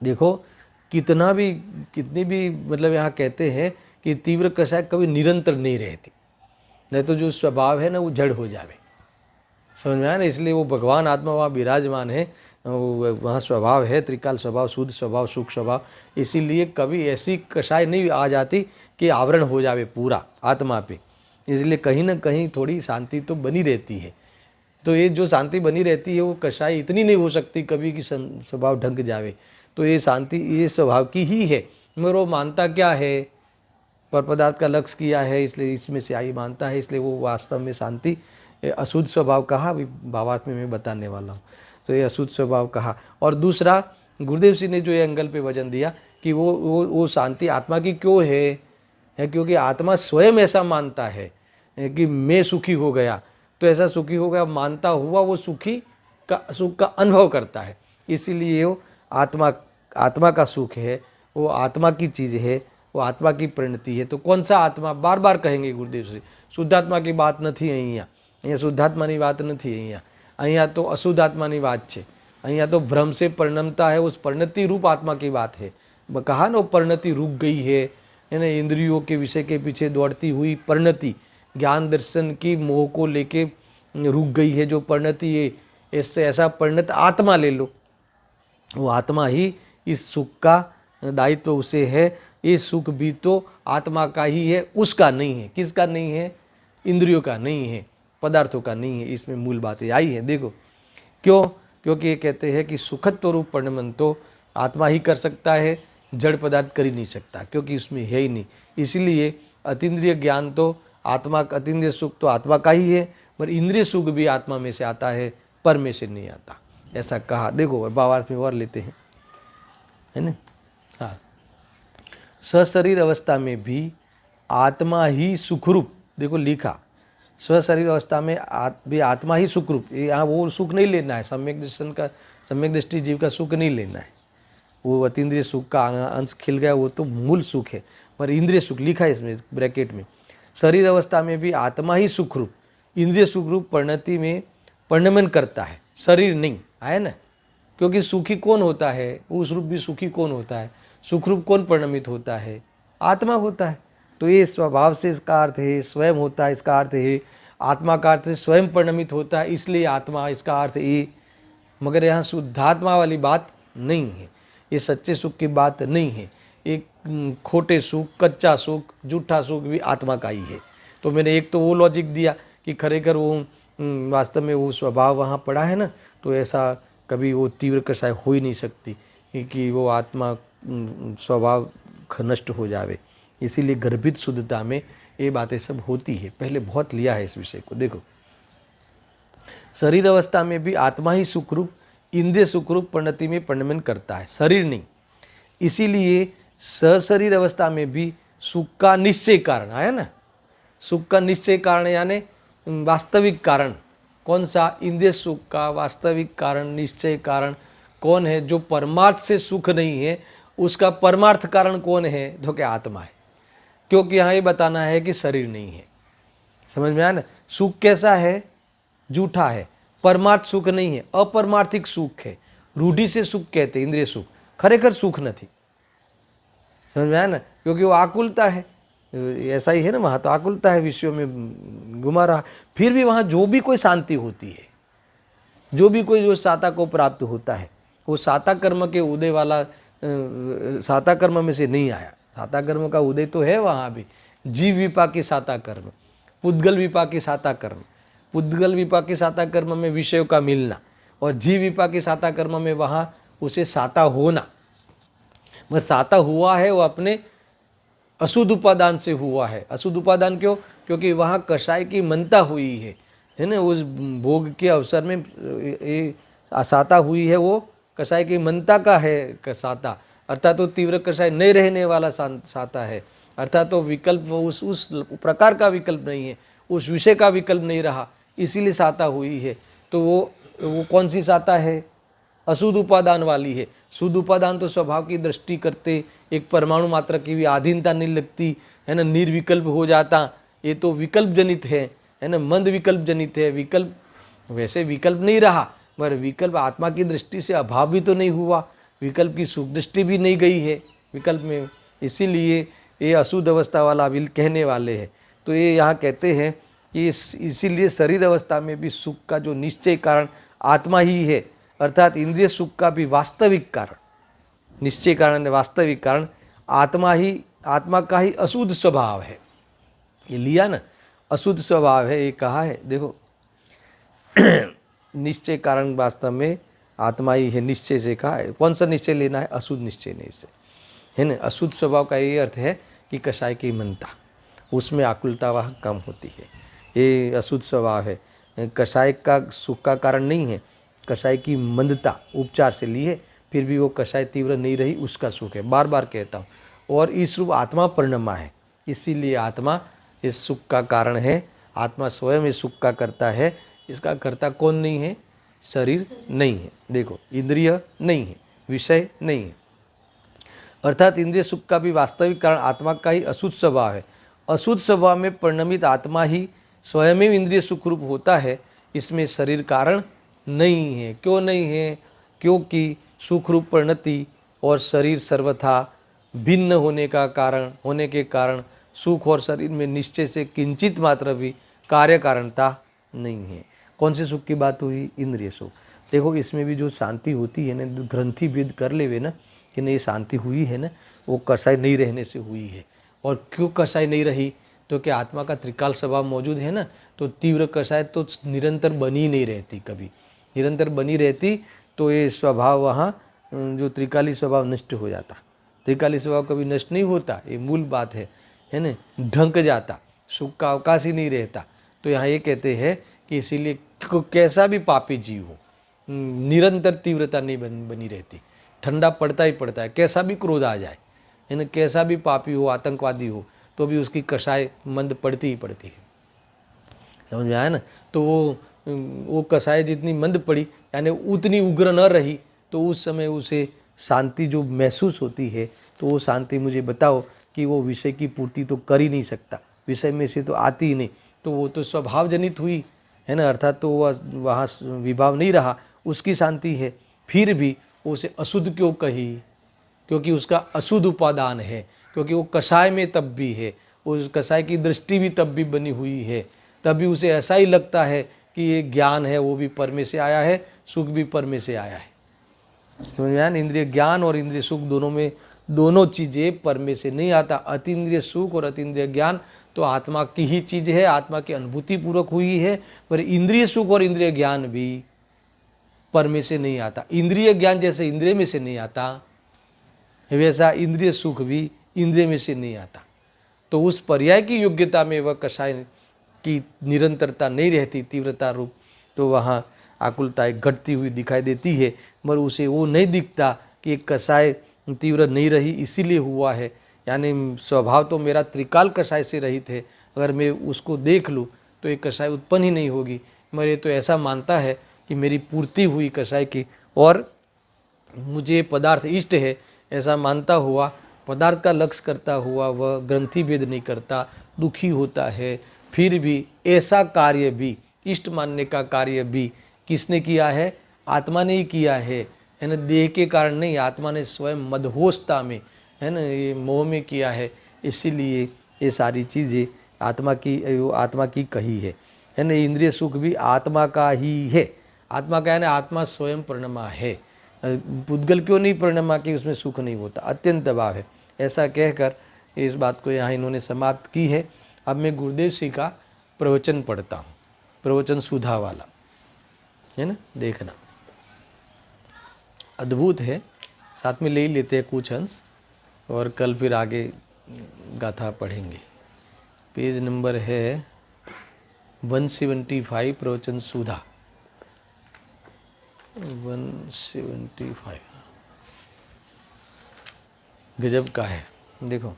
Speaker 1: देखो, कितनी भी मतलब यहाँ कहते हैं कि तीव्र कषाय कभी निरंतर नहीं रहती, नहीं तो जो स्वभाव है ना वो जड़ हो जावे, समझ में आया ना। इसलिए वो भगवान आत्मा वहाँ विराजमान है, वहाँ स्वभाव है त्रिकाल स्वभाव, शुद्ध स्वभाव, सुख स्वभाव, इसीलिए कभी ऐसी कषाय नहीं आ जाती कि आवरण हो जावे पूरा आत्मा पे। इसलिए कहीं ना कहीं थोड़ी शांति तो बनी रहती है। तो ये जो शांति बनी रहती है वो कषाय इतनी नहीं हो सकती कभी कि स्वभाव ढंग जावे। तो ये शांति ये स्वभाव की ही है, मगर वो मानता क्या है, पर पदार्थ का लक्ष्य किया है, इसलिए इसमें से आई मानता है, इसलिए वो वास्तव में शांति अशुद्ध स्वभाव कहा। अभी भावार्थ में मैं बताने वाला हूँ। तो ये अशुद्ध स्वभाव कहा। और दूसरा, गुरुदेव जी ने जो ये एंगल पे वजन दिया कि वो शांति आत्मा की क्यों है, क्योंकि आत्मा स्वयं ऐसा मानता है कि मैं सुखी हो गया, तो ऐसा सुखी हो गया मानता हुआ वो सुख का अनुभव करता है। इसीलिए वो आत्मा का सुख है, वो आत्मा की चीज़ है, वो आत्मा की परिणति है। तो कौन सा आत्मा, बार बार कहेंगे गुरुदेव से, शुद्धात्मा की बात નથી અહીંયા શુદ્ધાત્માની વાત નથી, અહીંયા तो अशुद्ध आत्माની વાત છે। અહીંયા तो भ्रम से परिणमता है, उस परिणति रूप आत्मा की बात है। कहा ना वो परिणति रुक गई है ना, इंद्रियों के विषय के पीछे दौड़ती हुई परिणति ज्ञान दर्शन की मोह को लेके रुक गई है। जो परिणति है, इससे ऐसा परिणत आत्मा ले लो, वो आत्मा ही इस सुख का दायित्व उसे है, ये सुख भी तो आत्मा का ही है, उसका नहीं है। किसका नहीं है? इंद्रियों का नहीं है, पदार्थों का नहीं है। इसमें मूल बातें आई है। देखो क्यों? क्योंकि ये कहते हैं कि सुखत्व रूप परिणमन तो आत्मा ही कर सकता है, जड़ पदार्थ कर ही नहीं सकता, क्योंकि इसमें है ही नहीं। इसलिए अतीन्द्रिय ज्ञान तो आत्मा, अतीन्द्रिय सुख तो आत्मा का ही है, पर इंद्रिय सुख भी आत्मा में से आता है, पर में से नहीं आता, ऐसा कहा। देखो भावार्थ में और लेते हैं, है ना। हाँ, सशरीर अवस्था में भी आत्मा ही सुखरूप, देखो लिखा, स्वशरीर अवस्था में भी आत्मा ही सुखरूप। यहाँ वो सुख नहीं लेना है, सम्यक दर्शन का, सम्यक दृष्टि जीव का सुख नहीं लेना है। वो अतीन्द्रिय सुख का अंश खिल गया, वो तो मूल सुख है, पर इंद्रिय सुख लिखा है इसमें ब्रैकेट में। शरीर अवस्था में भी आत्मा ही सुखरूप, इंद्रिय सुखरूप परिणति में परिणमन करता है, शरीर नहीं, है ना। क्योंकि सुखी कौन होता है? उस रूप भी सुखी कौन होता है? सुखरूप कौन परिणमित होता है? आत्मा होता है। तो ये स्वभाव से इसका अर्थ है स्वयं होता है, इसका अर्थ है आत्मा का अर्थ स्वयं परिणमित होता है, इसलिए आत्मा, इसका अर्थ ये। मगर यहाँ शुद्धात्मा वाली बात नहीं है, ये सच्चे सुख की बात नहीं है। एक खोटे सुख, कच्चा सुख, झूठा सुख भी आत्मा का ही है। तो मैंने एक तो वो लॉजिक दिया कि खरेखर वो वास्तव में वो स्वभाव वहाँ पड़ा है ना, तो ऐसा कभी वो तीव्र कषाय हो ही नहीं सकती कि वो आत्मा स्वभाव नष्ट हो जावे। इसीलिए गर्भित शुद्धता में ये बातें सब होती है। पहले बहुत लिया है इस विषय को। देखो शरीर अवस्था में भी आत्मा ही सुखरूप, इंद्रिय सुखरूप परिणति में परिणमन करता है, शरीर नहीं। इसीलिए सशरीर अवस्था में भी सुख का निश्चय कारण आया ना, सुख का निश्चय कारण यानी वास्तविक कारण कौन सा? इंद्रिय सुख का वास्तविक कारण, निश्चय कारण कौन है? जो परमार्थ से सुख नहीं है, उसका परमार्थ कारण कौन है? तो क्या आत्मा है। क्योंकि यहाँ ये बताना है कि शरीर नहीं है। समझ में आया ना। सुख कैसा है? झूठा है, परमार्थ सुख नहीं है, अपरमार्थिक सुख है। रूढ़ी से सुख कहते, इंद्रिय सुख खरेखर सुख नहीं। समझ में आया ना। क्योंकि वो आकुलता है, ऐसा ही है ना, वहाँ तो आकुलता है, विषयों में घुमा रहा। फिर भी वहाँ जो भी कोई शांति होती है, जो भी कोई जो साता को प्राप्त होता है, वो साता कर्म के उदय वाला साता कर्म में से नहीं आया। साता कर्म का उदय तो है वहाँ भी, जीव विपाकी साता कर्म, पुद्गल विपाकी साता कर्म। पुद्गल विपाकी साता कर्म में विषयों का मिलना, और जीव विपाकी साता कर्म में वहाँ उसे साता होना। मगर साता हुआ है वो अपने अशुद्ध उपादान से हुआ है। अशुद्ध उपादान क्यों? क्योंकि वहाँ कषाय की मनता हुई है ना। उस भोग के अवसर में ये साता हुई है, वो कषाय की मनता का है साता, अर्थात तो तीव्र कषाय नहीं रहने वाला साता है, अर्थात तो विकल्प उस प्रकार का विकल्प नहीं है, उस विषय का विकल्प नहीं रहा, इसीलिए साता हुई है। तो वो कौन सी साता है? अशुद्ध उपादान वाली है। शुद्ध उपादान तो स्वभाव की दृष्टि करते एक परमाणु मात्रा की भी अधीनता नहीं लगती, है ना, निर्विकल्प हो जाता। ये तो विकल्प जनित है ना, मंद विकल्प जनित है। विकल्प वैसे विकल्प नहीं रहा, पर विकल्प आत्मा की दृष्टि से अभाव भी तो नहीं हुआ, विकल्प की सुख दृष्टि भी नहीं गई है विकल्प में। इसीलिए ये अशुद्ध अवस्था वाला भी कहने वाले हैं। तो ये यहाँ कहते हैं कि इसीलिए शरीर अवस्था में भी सुख का जो निश्चय कारण आत्मा ही है, अर्थात इंद्रिय सुख का भी वास्तविक कारण, निश्चय कारण वास्तविक कारण आत्मा ही, आत्मा का ही अशुद्ध स्वभाव है। ये लिया ना, अशुद्ध स्वभाव है, ये कहा है। देखो निश्चय कारण वास्तव में आत्मा ही है, निश्चय से कहा है। कौन सा निश्चय लेना है? अशुद्ध निश्चय नहीं से, है ना। अशुद्ध स्वभाव का ये अर्थ है कि कषाय की मनता, उसमें आकुलता वह कम होती है, ये अशुद्ध स्वभाव है। कषाय का सुख का कारण नहीं है, कषाय की मंदता उपचार से ली है, फिर भी वो कषाय तीव्र नहीं रही, उसका सुख है। बार बार कहता हूँ। और इस रूप आत्मा परिणमा है, इसीलिए आत्मा इस सुख का कारण है। आत्मा स्वयं इस सुख का करता है। इसका कर्ता कौन नहीं है? शरीर नहीं है। देखो इंद्रिय नहीं है, विषय नहीं है, अर्थात इंद्रिय सुख का भी वास्तविक कारण आत्मा का ही अशुद्ध स्वभाव है। अशुद्ध स्वभाव में परिणमित आत्मा ही स्वयं ही इंद्रिय सुख रूप होता है, इसमें शरीर कारण नहीं है। क्यों नहीं है? क्योंकि सुख रूप परिणति और शरीर सर्वथा भिन्न होने के कारण सुख और शरीर में निश्चय से किंचित मात्र भी कार्य कारणता नहीं है। कौन से सुख की बात हुई? इंद्रिय सुख। देखो इसमें भी जो शांति होती है ना, ग्रंथि भेद कर लेवे ना, कि नहीं शांति हुई है ना, वो कसाय नहीं रहने से हुई है। और क्यों कसाय नहीं रही, तो क्या आत्मा का त्रिकाल स्वभाव मौजूद है ना, तो तीव्र कसाय तो निरंतर बनी नहीं रहती। कभी निरंतर बनी रहती तो ये स्वभाव वहाँ जो त्रिकाली स्वभाव नष्ट हो जाता। त्रिकाली स्वभाव कभी नष्ट नहीं होता, ये मूल बात है ना, ढंक जाता, सुख का अवकाश ही नहीं रहता। तो यहाँ ये कहते हैं कि इसीलिए कैसा भी पापी जीव हो, निरंतर तीव्रता नहीं बनी रहती, ठंडा पड़ता ही पड़ता है। कैसा भी क्रोध आ जाए, है ना, कैसा भी पापी हो, आतंकवादी हो, तो भी उसकी कसाय मंद पड़ती ही पड़ती है। समझ में आया ना। तो वो कसाय जितनी मंद पड़ी, यानी उतनी उग्र न रही, तो उस समय उसे शांति जो महसूस होती है, तो वो शांति मुझे बताओ कि वो विषय की पूर्ति तो कर ही नहीं सकता, विषय में से तो आती ही नहीं, तो वो तो स्वभाव जनित हुई, है ना, अर्थात तो वह वहाँ विभाव नहीं रहा, उसकी शांति है। फिर भी उसे अशुद्ध क्यों कही, क्योंकि उसका अशुद्ध उपादान है, क्योंकि वो कसाय में तब भी है, उस कसाय की दृष्टि भी तब भी बनी हुई है, तब भी उसे ऐसा ही लगता है कि ये ज्ञान है वो भी पर में से आया है, सुख भी पर में से आया है। समझ में आया ना। इंद्रिय ज्ञान और इंद्रिय सुख दोनों में, दोनों चीज़ें पर में से नहीं आता। अतीन्द्रिय सुख और अतीन्द्रिय ज्ञान तो आत्मा की ही चीज़ है, आत्मा की अनुभूति पूर्वक हुई है, पर इंद्रिय सुख और इंद्रिय ज्ञान भी पर में से नहीं आता। इंद्रिय ज्ञान जैसे इंद्रिय में से नहीं आता, वैसा इंद्रिय सुख भी इंद्रिय में से नहीं आता। तो उस पर्याय की योग्यता में वह कसाय की निरंतरता नहीं रहती, तीव्रता रूप, तो वहाँ आकुलता एक घटती हुई दिखाई देती है, मगर उसे वो नहीं दिखता कि एक कसाय तीव्र नहीं रही इसीलिए हुआ है, यानी स्वभाव तो मेरा त्रिकाल कसाय से रहित है, अगर मैं उसको देख लूँ तो एक कसाय उत्पन्न ही नहीं होगी। मगर ये तो ऐसा मानता है कि मेरी पूर्ति हुई कसाय की और मुझे पदार्थ इष्ट है, ऐसा मानता हुआ पदार्थ का लक्ष्य करता हुआ वह ग्रंथि भेद नहीं करता, दुखी होता है। फिर भी ऐसा कार्य भी, इष्ट मानने का कार्य भी किसने किया है, आत्मा ने ही किया है ना, देह के कारण नहीं, आत्मा ने स्वयं मदहोशता में, है ना, ये मोह में किया है। इसीलिए ये सारी चीज़ें आत्मा की कही है ना। इंद्रिय सुख भी आत्मा का ही है, आत्मा का है ना, आत्मा स्वयं प्रणमा है। पुद्गल क्यों नहीं प्रणमा कि उसमें सुख नहीं होता, अत्यंत अभाव है। ऐसा कहकर इस बात को यहाँ इन्होंने समाप्त की है। अब मैं गुरुदेव जी का प्रवचन पढ़ता हूँ, प्रवचन सुधा वाला, है ना, देखना अद्भुत है। साथ में ले ही लेते हैं कुछ अंश और कल फिर आगे गाथा पढ़ेंगे। पेज नंबर है 175, प्रवचन सुधा 175, गजब का है। देखो,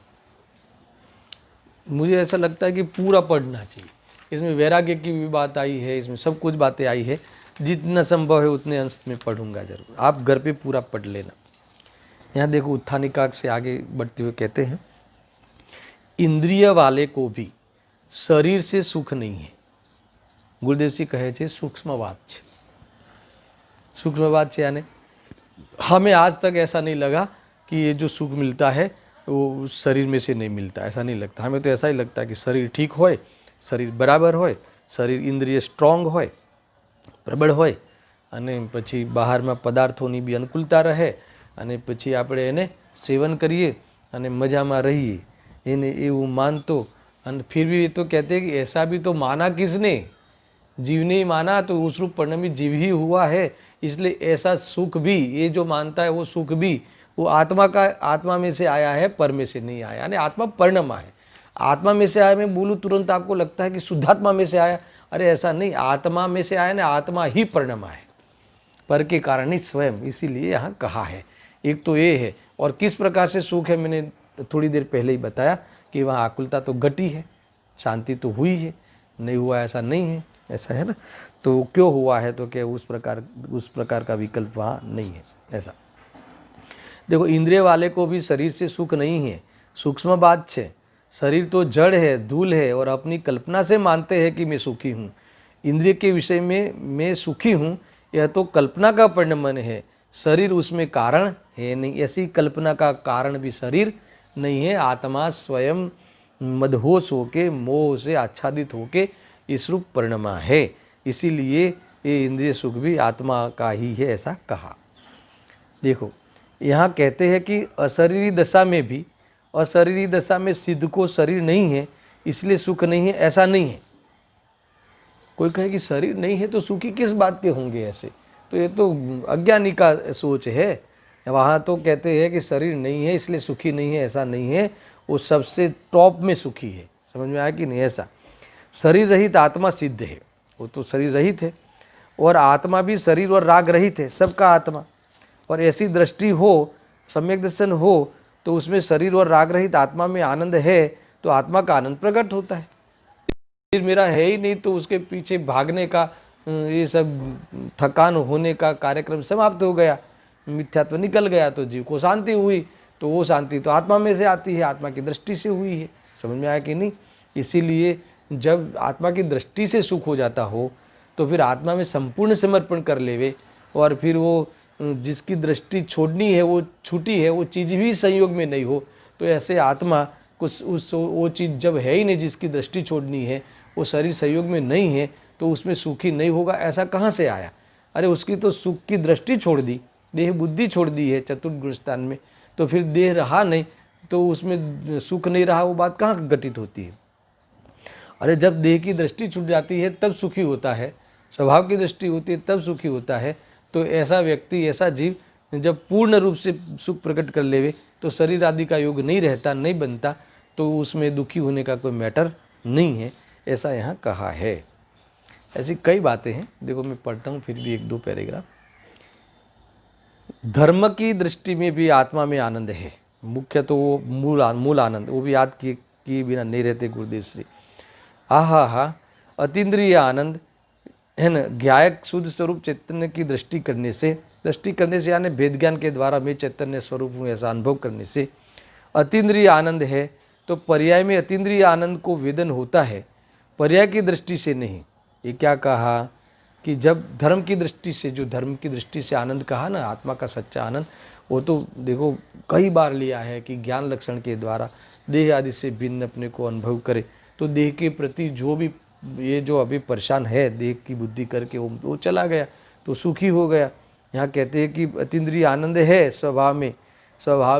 Speaker 1: मुझे ऐसा लगता है कि पूरा पढ़ना चाहिए। इसमें वैराग्य की भी बात आई है, इसमें सब कुछ बातें आई है। जितना संभव है उतने अंश में पढ़ूंगा जरूर, आप घर पे पूरा पढ़ लेना। यहाँ देखो, उत्थानिका से आगे बढ़ते हुए कहते हैं, इंद्रिय वाले को भी शरीर से सुख नहीं है। गुरुदेव जी कहे छे सूक्ष्म बात छे, सूक्ष्म बात छे, यानी हमें आज तक ऐसा नहीं लगा कि ये जो सुख मिलता है वो शरीर में से नहीं मिलता, ऐसा नहीं लगता। हमें तो ऐसा ही लगता है कि शरीर ठीक होय, शरीर बराबर होय, शरीर इंद्रिय स्ट्रोंग होय, પ્રબળ હોય, અને પછી બહારમાં પદાર્થોની બી અનુકૂળતા રહે, અને પછી આપણે એને સેવન કરીએ અને મજામાં રહીએ, એને એવું માનતો। અને फिर भी ये तो कहते हैं कि ऐसा भी तो माना किसने, जीव ने ही माना, तो उस रूप परिणमित जीव ही हुआ है। इसलिए ऐसा सुख भी, ये जो मानता है वो सुख भी वो आत्मा में से आया है, पर में से नहीं आया, यानी आत्मा परिणमा है। आत्मा में से आया मैं बोलूँ तुरंत आपको लगता है कि शुद्धात्मा में से आया, अरे ऐसा नहीं, आत्मा में से आया ना, आत्मा ही परिणमा है, पर के कारण ही स्वयं, इसीलिए यहाँ कहा है। एक तो ये है, और किस प्रकार से सुख है मैंने थोड़ी देर पहले ही बताया कि वहाँ आकुलता तो घटी है, शांति तो हुई है, नहीं हुआ ऐसा नहीं है, ऐसा है ना। तो क्यों हुआ है, तो क्या उस प्रकार का विकल्प वहाँ नहीं है, ऐसा। देखो, इंद्रिय वाले को भी शरीर से सुख नहीं है, सूक्ष्म बात है। शरीर तो जड़ है, धूल है, और अपनी कल्पना से मानते हैं कि मैं सुखी हूँ। इंद्रिय के विषय में मैं सुखी हूँ, यह तो कल्पना का परिणमन है, शरीर उसमें कारण है नहीं। ऐसी कल्पना का कारण भी शरीर नहीं है, आत्मा स्वयं मदहोश होके, मोह से आच्छादित होके इस रूप परिणमा है। इसीलिए ये इंद्रिय सुख भी आत्मा का ही है, ऐसा कहा। देखो, यहाँ कहते हैं कि अशरीरी दशा में भी, अशरीरी दशा में सिद्ध को शरीर नहीं है इसलिए सुख नहीं है, ऐसा नहीं है। कोई कहे कि शरीर नहीं है तो सुखी किस बात के होंगे ऐसे, तो ये तो अज्ञानी का सोच है। वहाँ तो कहते हैं कि शरीर नहीं है इसलिए सुखी नहीं है, ऐसा नहीं है, वो सबसे टॉप में सुखी है। समझ में आया कि नहीं? ऐसा शरीर रहित आत्मा सिद्ध है, वो तो शरीर रहित है, और आत्मा भी शरीर और राग रहित है, सबका आत्मा। और ऐसी दृष्टि हो, सम्यक दर्शन हो, तो उसमें शरीर और राग रहित आत्मा में आनंद है, तो आत्मा का आनंद प्रकट होता है। शरीर मेरा है ही नहीं तो उसके पीछे भागने का, ये सब थकान होने का कार्यक्रम समाप्त हो गया, मिथ्यात्व निकल गया, तो जीव को शांति हुई। तो वो शांति तो आत्मा में से आती है, आत्मा की दृष्टि से हुई है। समझ में आया कि नहीं? इसीलिए जब आत्मा की दृष्टि से सुख हो जाता हो तो फिर आत्मा में संपूर्ण समर्पण कर लेवे, और फिर वो जिसकी दृष्टि छोड़नी है वो छूटी है, वो चीज़ भी संयोग में नहीं हो, तो ऐसे आत्मा कुछ उस वो चीज़ जब है ही नहीं जिसकी दृष्टि छोड़नी है, वो शरीर संयोग में नहीं है, तो उसमें सुखी नहीं होगा, ऐसा कहाँ से आया? अरे उसकी तो सुख की दृष्टि छोड़ दी, देह बुद्धि छोड़ दी है चतुर्थ स्थान में, तो फिर देह रहा नहीं तो उसमें सुख नहीं रहा, वो बात कहाँ घटित होती है? अरे जब देह की दृष्टि छूट जाती है तब सुखी होता है, स्वभाव की दृष्टि होती है तब सुखी होता है। तो ऐसा व्यक्ति, ऐसा जीव जब पूर्ण रूप से सुख प्रकट कर लेवे तो शरीर आदि का योग नहीं रहता, नहीं बनता, तो उसमें दुखी होने का कोई मैटर नहीं है, ऐसा यहाँ कहा है। ऐसी कई बातें हैं, देखो मैं पढ़ता हूँ फिर भी एक दो पैराग्राफ। धर्म की दृष्टि में भी आत्मा में आनंद है, मुख्य तो वो मूल आनंद, वो भी याद किए बिना नहीं रहते गुरुदेव श्री। आहा अतीन्द्रिय आनंद है न, ज्ञायक शुद्ध स्वरूप चैतन्य की दृष्टि करने से यानी भेद ज्ञान के द्वारा मैं चैतन्य स्वरूप हूँ ऐसा अनुभव करने से अतीन्द्रिय आनंद है। तो पर्याय में अतीन्द्रिय आनंद को वेदन होता है, पर्याय की दृष्टि से नहीं। ये क्या कहा कि जब धर्म की दृष्टि से, जो धर्म की दृष्टि से आनंद कहा ना, आत्मा का सच्चा आनंद, वो तो देखो कई बार लिया है कि ज्ञान लक्षण के द्वारा देह आदि से भिन्न अपने को अनुभव करे, तो देह के प्रति जो भी ये जो अभी परेशान है देह की बुद्धि करके, वो चला गया तो सुखी हो गया। यहाँ कहते हैं कि अतीन्द्रिय आनंद है स्वभाव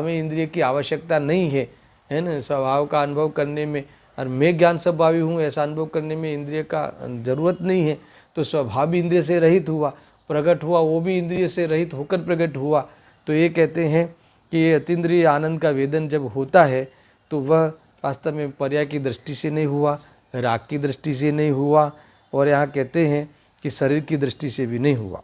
Speaker 1: में इंद्रिय की आवश्यकता नहीं है ना, स्वभाव का अनुभव करने में, और मैं ज्ञान स्वभावी हूँ ऐसा अनुभव करने में इंद्रिय का जरूरत नहीं है। तो स्वभाव भी इंद्रिय से रहित हुआ, प्रकट हुआ, वो भी इंद्रिय से रहित होकर प्रकट हुआ। तो ये कहते हैं कि ये अतीन्द्रिय आनंद का वेदन जब होता है तो वह वास्तव में पर्याय की दृष्टि से नहीं हुआ, राग की दृष्टि से नहीं हुआ, और यहाँ कहते हैं कि शरीर की दृष्टि से भी नहीं हुआ,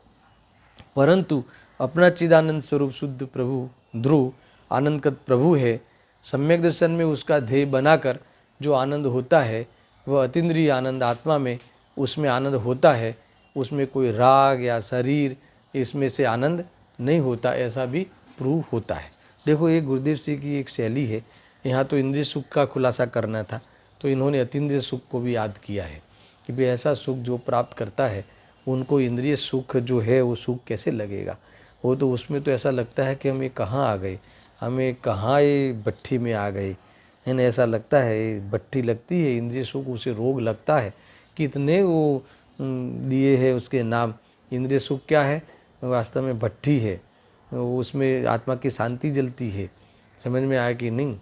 Speaker 1: परंतु अपना चिदानंद स्वरूप शुद्ध प्रभु ध्रुव आनंदकत प्रभु है। सम्यक दर्शन में उसका ध्येय बनाकर जो आनंद होता है वह अतीन्द्रिय आनंद आत्मा में, उसमें आनंद होता है, उसमें कोई राग या शरीर इसमें से आनंद नहीं होता, ऐसा भी प्रूव होता है। देखो ये गुरुदेव सिंह की एक शैली है, यहाँ तो इंद्रिय सुख का खुलासा करना था तो इन्होंने अतीन्द्रिय सुख को भी याद किया है कि भाई ऐसा सुख जो प्राप्त करता है उनको इंद्रिय सुख जो है वो सुख कैसे लगेगा। वो तो उसमें तो ऐसा लगता है कि हम ये कहाँ आ गए, हमें कहाँ ये भट्ठी में आ गए, है ना, ऐसा लगता है। भट्ठी लगती है इंद्रिय सुख, उसे रोग लगता है, कितने वो दिए है उसके नाम। इंद्रिय सुख क्या है? वास्तव में भट्ठी है, उसमें आत्मा की शांति जलती है। समझ में आया कि नहीं?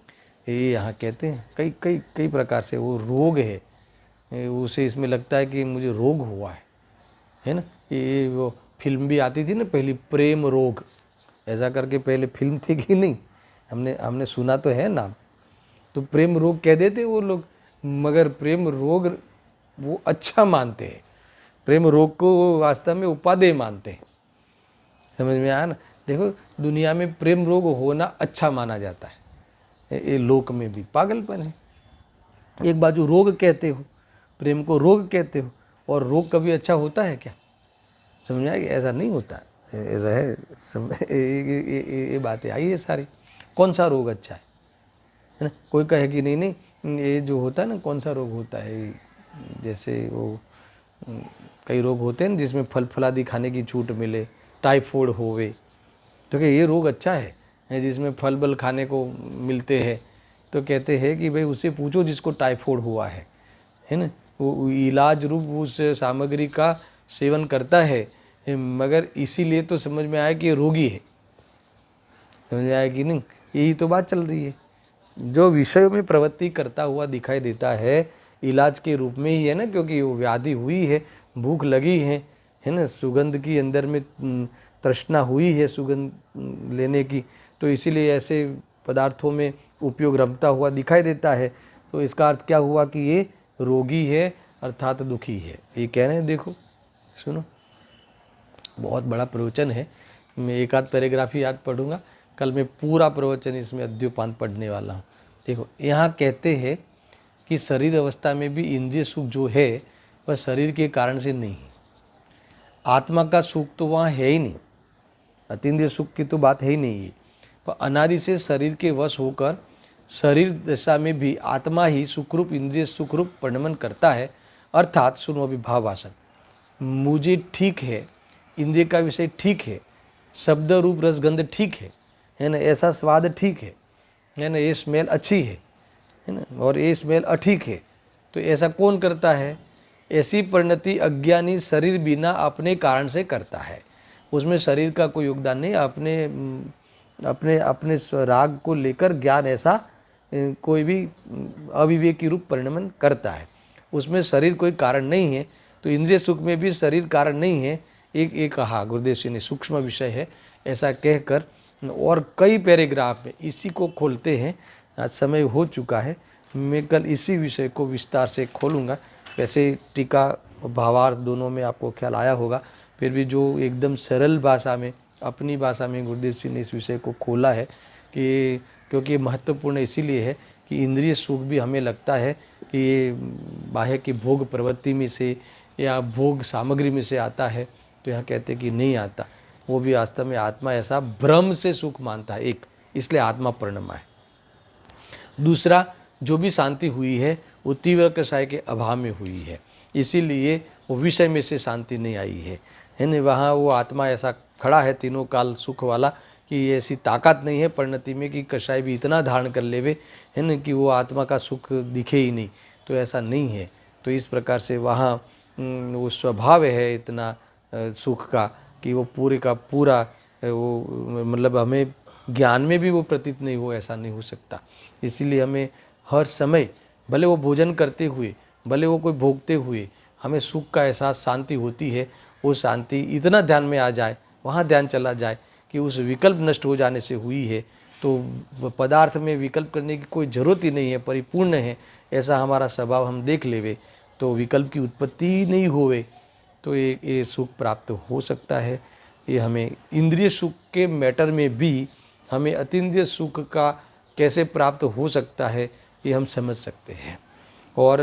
Speaker 1: ये यहाँ कहते हैं कई कई कई प्रकार से वो रोग है, उसे इसमें लगता है कि मुझे रोग हुआ है ना। ये वो फिल्म भी आती थी ना पहली, प्रेम रोग ऐसा करके पहले फिल्म थी कि नहीं, हमने सुना तो है नाम। तो प्रेम रोग कह देते वो लोग, मगर प्रेम रोग वो अच्छा मानते हैं, प्रेम रोग को वो वास्तव में उपादेय मानते हैं। समझ में आया ना? देखो दुनिया में प्रेम रोग होना अच्छा माना जाता है, ये लोक में भी पागलपन है। एक बाजू रोग कहते हो, प्रेम को रोग कहते हो, और रोग कभी अच्छा होता है क्या? समझ में आएगा? ऐसा नहीं होता, ऐसा है। ये बातें आई है सारी। कौन सा रोग अच्छा है ना? कोई कहे कि नहीं नहीं ये जो होता है ना, कौन सा रोग होता है, जैसे वो कई रोग होते हैं जिसमें फल फलादि खाने की छूट मिले, टाइफाइड होवे, तो क्या ये रोग अच्छा है जिसमें फल बल खाने को मिलते हैं? तो कहते हैं कि भाई उसे पूछो जिसको टाइफाइड हुआ है ना, वो इलाज रूप उस सामग्री का सेवन करता है, मगर इसीलिए तो समझ में आया कि ये रोगी है। समझ में आया कि नहीं? यही तो बात चल रही है। जो विषयों में प्रवृत्ति करता हुआ दिखाई देता है इलाज के रूप में ही है ना, क्योंकि वो व्याधि हुई है, भूख लगी है ना, सुगंध की अंदर में तृष्णा हुई है सुगंध लेने की, तो इसीलिए ऐसे पदार्थों में उपयोग रमता हुआ दिखाई देता है। तो इसका अर्थ क्या हुआ कि ये रोगी है अर्थात दुखी है, ये कह रहे हैं। देखो सुनो, बहुत बड़ा प्रवचन है, मैं एक आध पैराग्राफ ही याद पढ़ूंगा, कल मैं पूरा प्रवचन इसमें अद्योपांत पढ़ने वाला हूँ। देखो यहाँ कहते हैं कि शरीर अवस्था में भी इंद्रिय सुख जो है वह शरीर के कारण से नहीं है। आत्मा का सुख तो वहाँ है ही नहीं, अतीन्द्रिय सुख की तो बात है ही नहीं है। पर अनादि से शरीर के वश होकर शरीर दशा में भी आत्मा ही सुखरूप इंद्रिय सुखरूप परिणमन करता है। अर्थात सुनो अभी भावासन, मुझे ठीक है, इंद्रिय का विषय ठीक है, शब्द रूप रसगंध ठीक है ना, ऐसा स्वाद ठीक है ना, ये स्मेल अच्छी है ना, और ये स्मेल अठीक है। तो ऐसा कौन करता है? ऐसी परिणति अज्ञानी शरीर बिना अपने कारण से करता है, उसमें शरीर का कोई योगदान नहीं। अपने अपने राग को लेकर ज्ञान ऐसा कोई भी अविवेकी रूप परिणमन करता है, उसमें शरीर कोई कारण नहीं है। तो इंद्रिय सुख में भी शरीर कारण नहीं है, एक कहा गुरुदेव जी ने, सूक्ष्म विषय है ऐसा कहकर, और कई पैराग्राफ में इसी को खोलते हैं। आज समय हो चुका है, मैं कल इसी विषय को विस्तार से खोलूँगा। वैसे टीका भावार्थ दोनों में आपको ख्याल आया होगा, फिर भी जो एकदम सरल भाषा में, अपनी भाषा में गुरुदेव जी ने इस विषय को खोला है कि क्योंकि महत्वपूर्ण इसीलिए है कि इंद्रिय सुख भी हमें लगता है कि ये बाह्य की भोग प्रवृत्ति में से या भोग सामग्री में से आता है, तो यहाँ कहते हैं कि नहीं आता। वो भी वास्तव में आत्मा ऐसा भ्रम से सुख मानता है, एक, इसलिए आत्मा परिणमा है। दूसरा, जो भी शांति हुई है वो तीव्र कषाय के अभाव में हुई है, इसीलिए वो विषय में से शांति नहीं आई है ना। वहाँ वो आत्मा ऐसा खड़ा है तीनों काल सुख वाला कि ऐसी ताकत नहीं है परिणति में कि कषाय भी इतना धारण कर लेवे है ना कि वो आत्मा का सुख दिखे ही नहीं, तो ऐसा नहीं है। तो इस प्रकार से वहाँ वो स्वभाव है इतना सुख का कि वो पूरे का पूरा वो मतलब हमें ज्ञान में भी वो प्रतीत नहीं हो, ऐसा नहीं हो सकता। इसीलिए हमें हर समय, भले वो भोजन करते हुए, भले वो कोई भोगते हुए, हमें सुख का एहसास शांति होती है। वो शांति इतना ध्यान में आ जाए, वहाँ ध्यान चला जाए कि उस विकल्प नष्ट हो जाने से हुई है, तो पदार्थ में विकल्प करने की कोई ज़रूरत ही नहीं है, परिपूर्ण है, ऐसा हमारा स्वभाव हम देख लेवे, तो विकल्प की उत्पत्ति ही नहीं होवे, तो ये सुख प्राप्त हो सकता है। ये हमें इंद्रिय सुख के मैटर में भी हमें अतीन्द्रिय सुख का कैसे प्राप्त हो सकता है ये हम समझ सकते हैं। और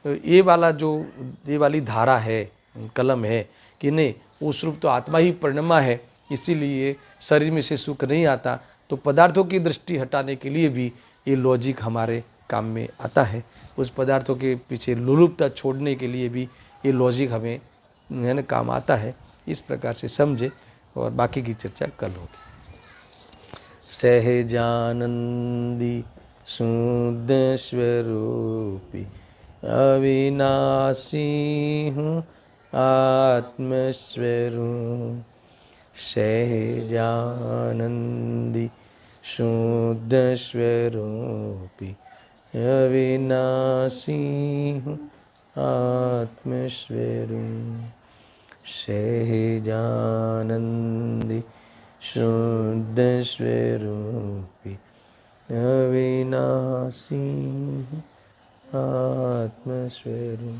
Speaker 1: ये वाली धारा है, कलम है कि नहीं, उस रूप तो आत्मा ही परिणमा है, इसीलिए शरीर में से सुख नहीं आता। तो पदार्थों की दृष्टि हटाने के लिए भी ये लॉजिक हमारे काम में आता है, उस पदार्थों के पीछे लोलुपता छोड़ने के लिए भी ये लॉजिक हमें है ना काम आता है। इस प्रकार से समझे, और बाकी की चर्चा कल होगी। सहजानंदी शुद्ध स्वरूपी अविनाशी हूँ आत्मस्वरूप। सहजानंदी शुद्ध स्वरूपी अविनाशी हूँ आत्मस्वरूप। सहजानंदी शुद्ध स्वरूपी अविनाशी आत्मस्वरूप।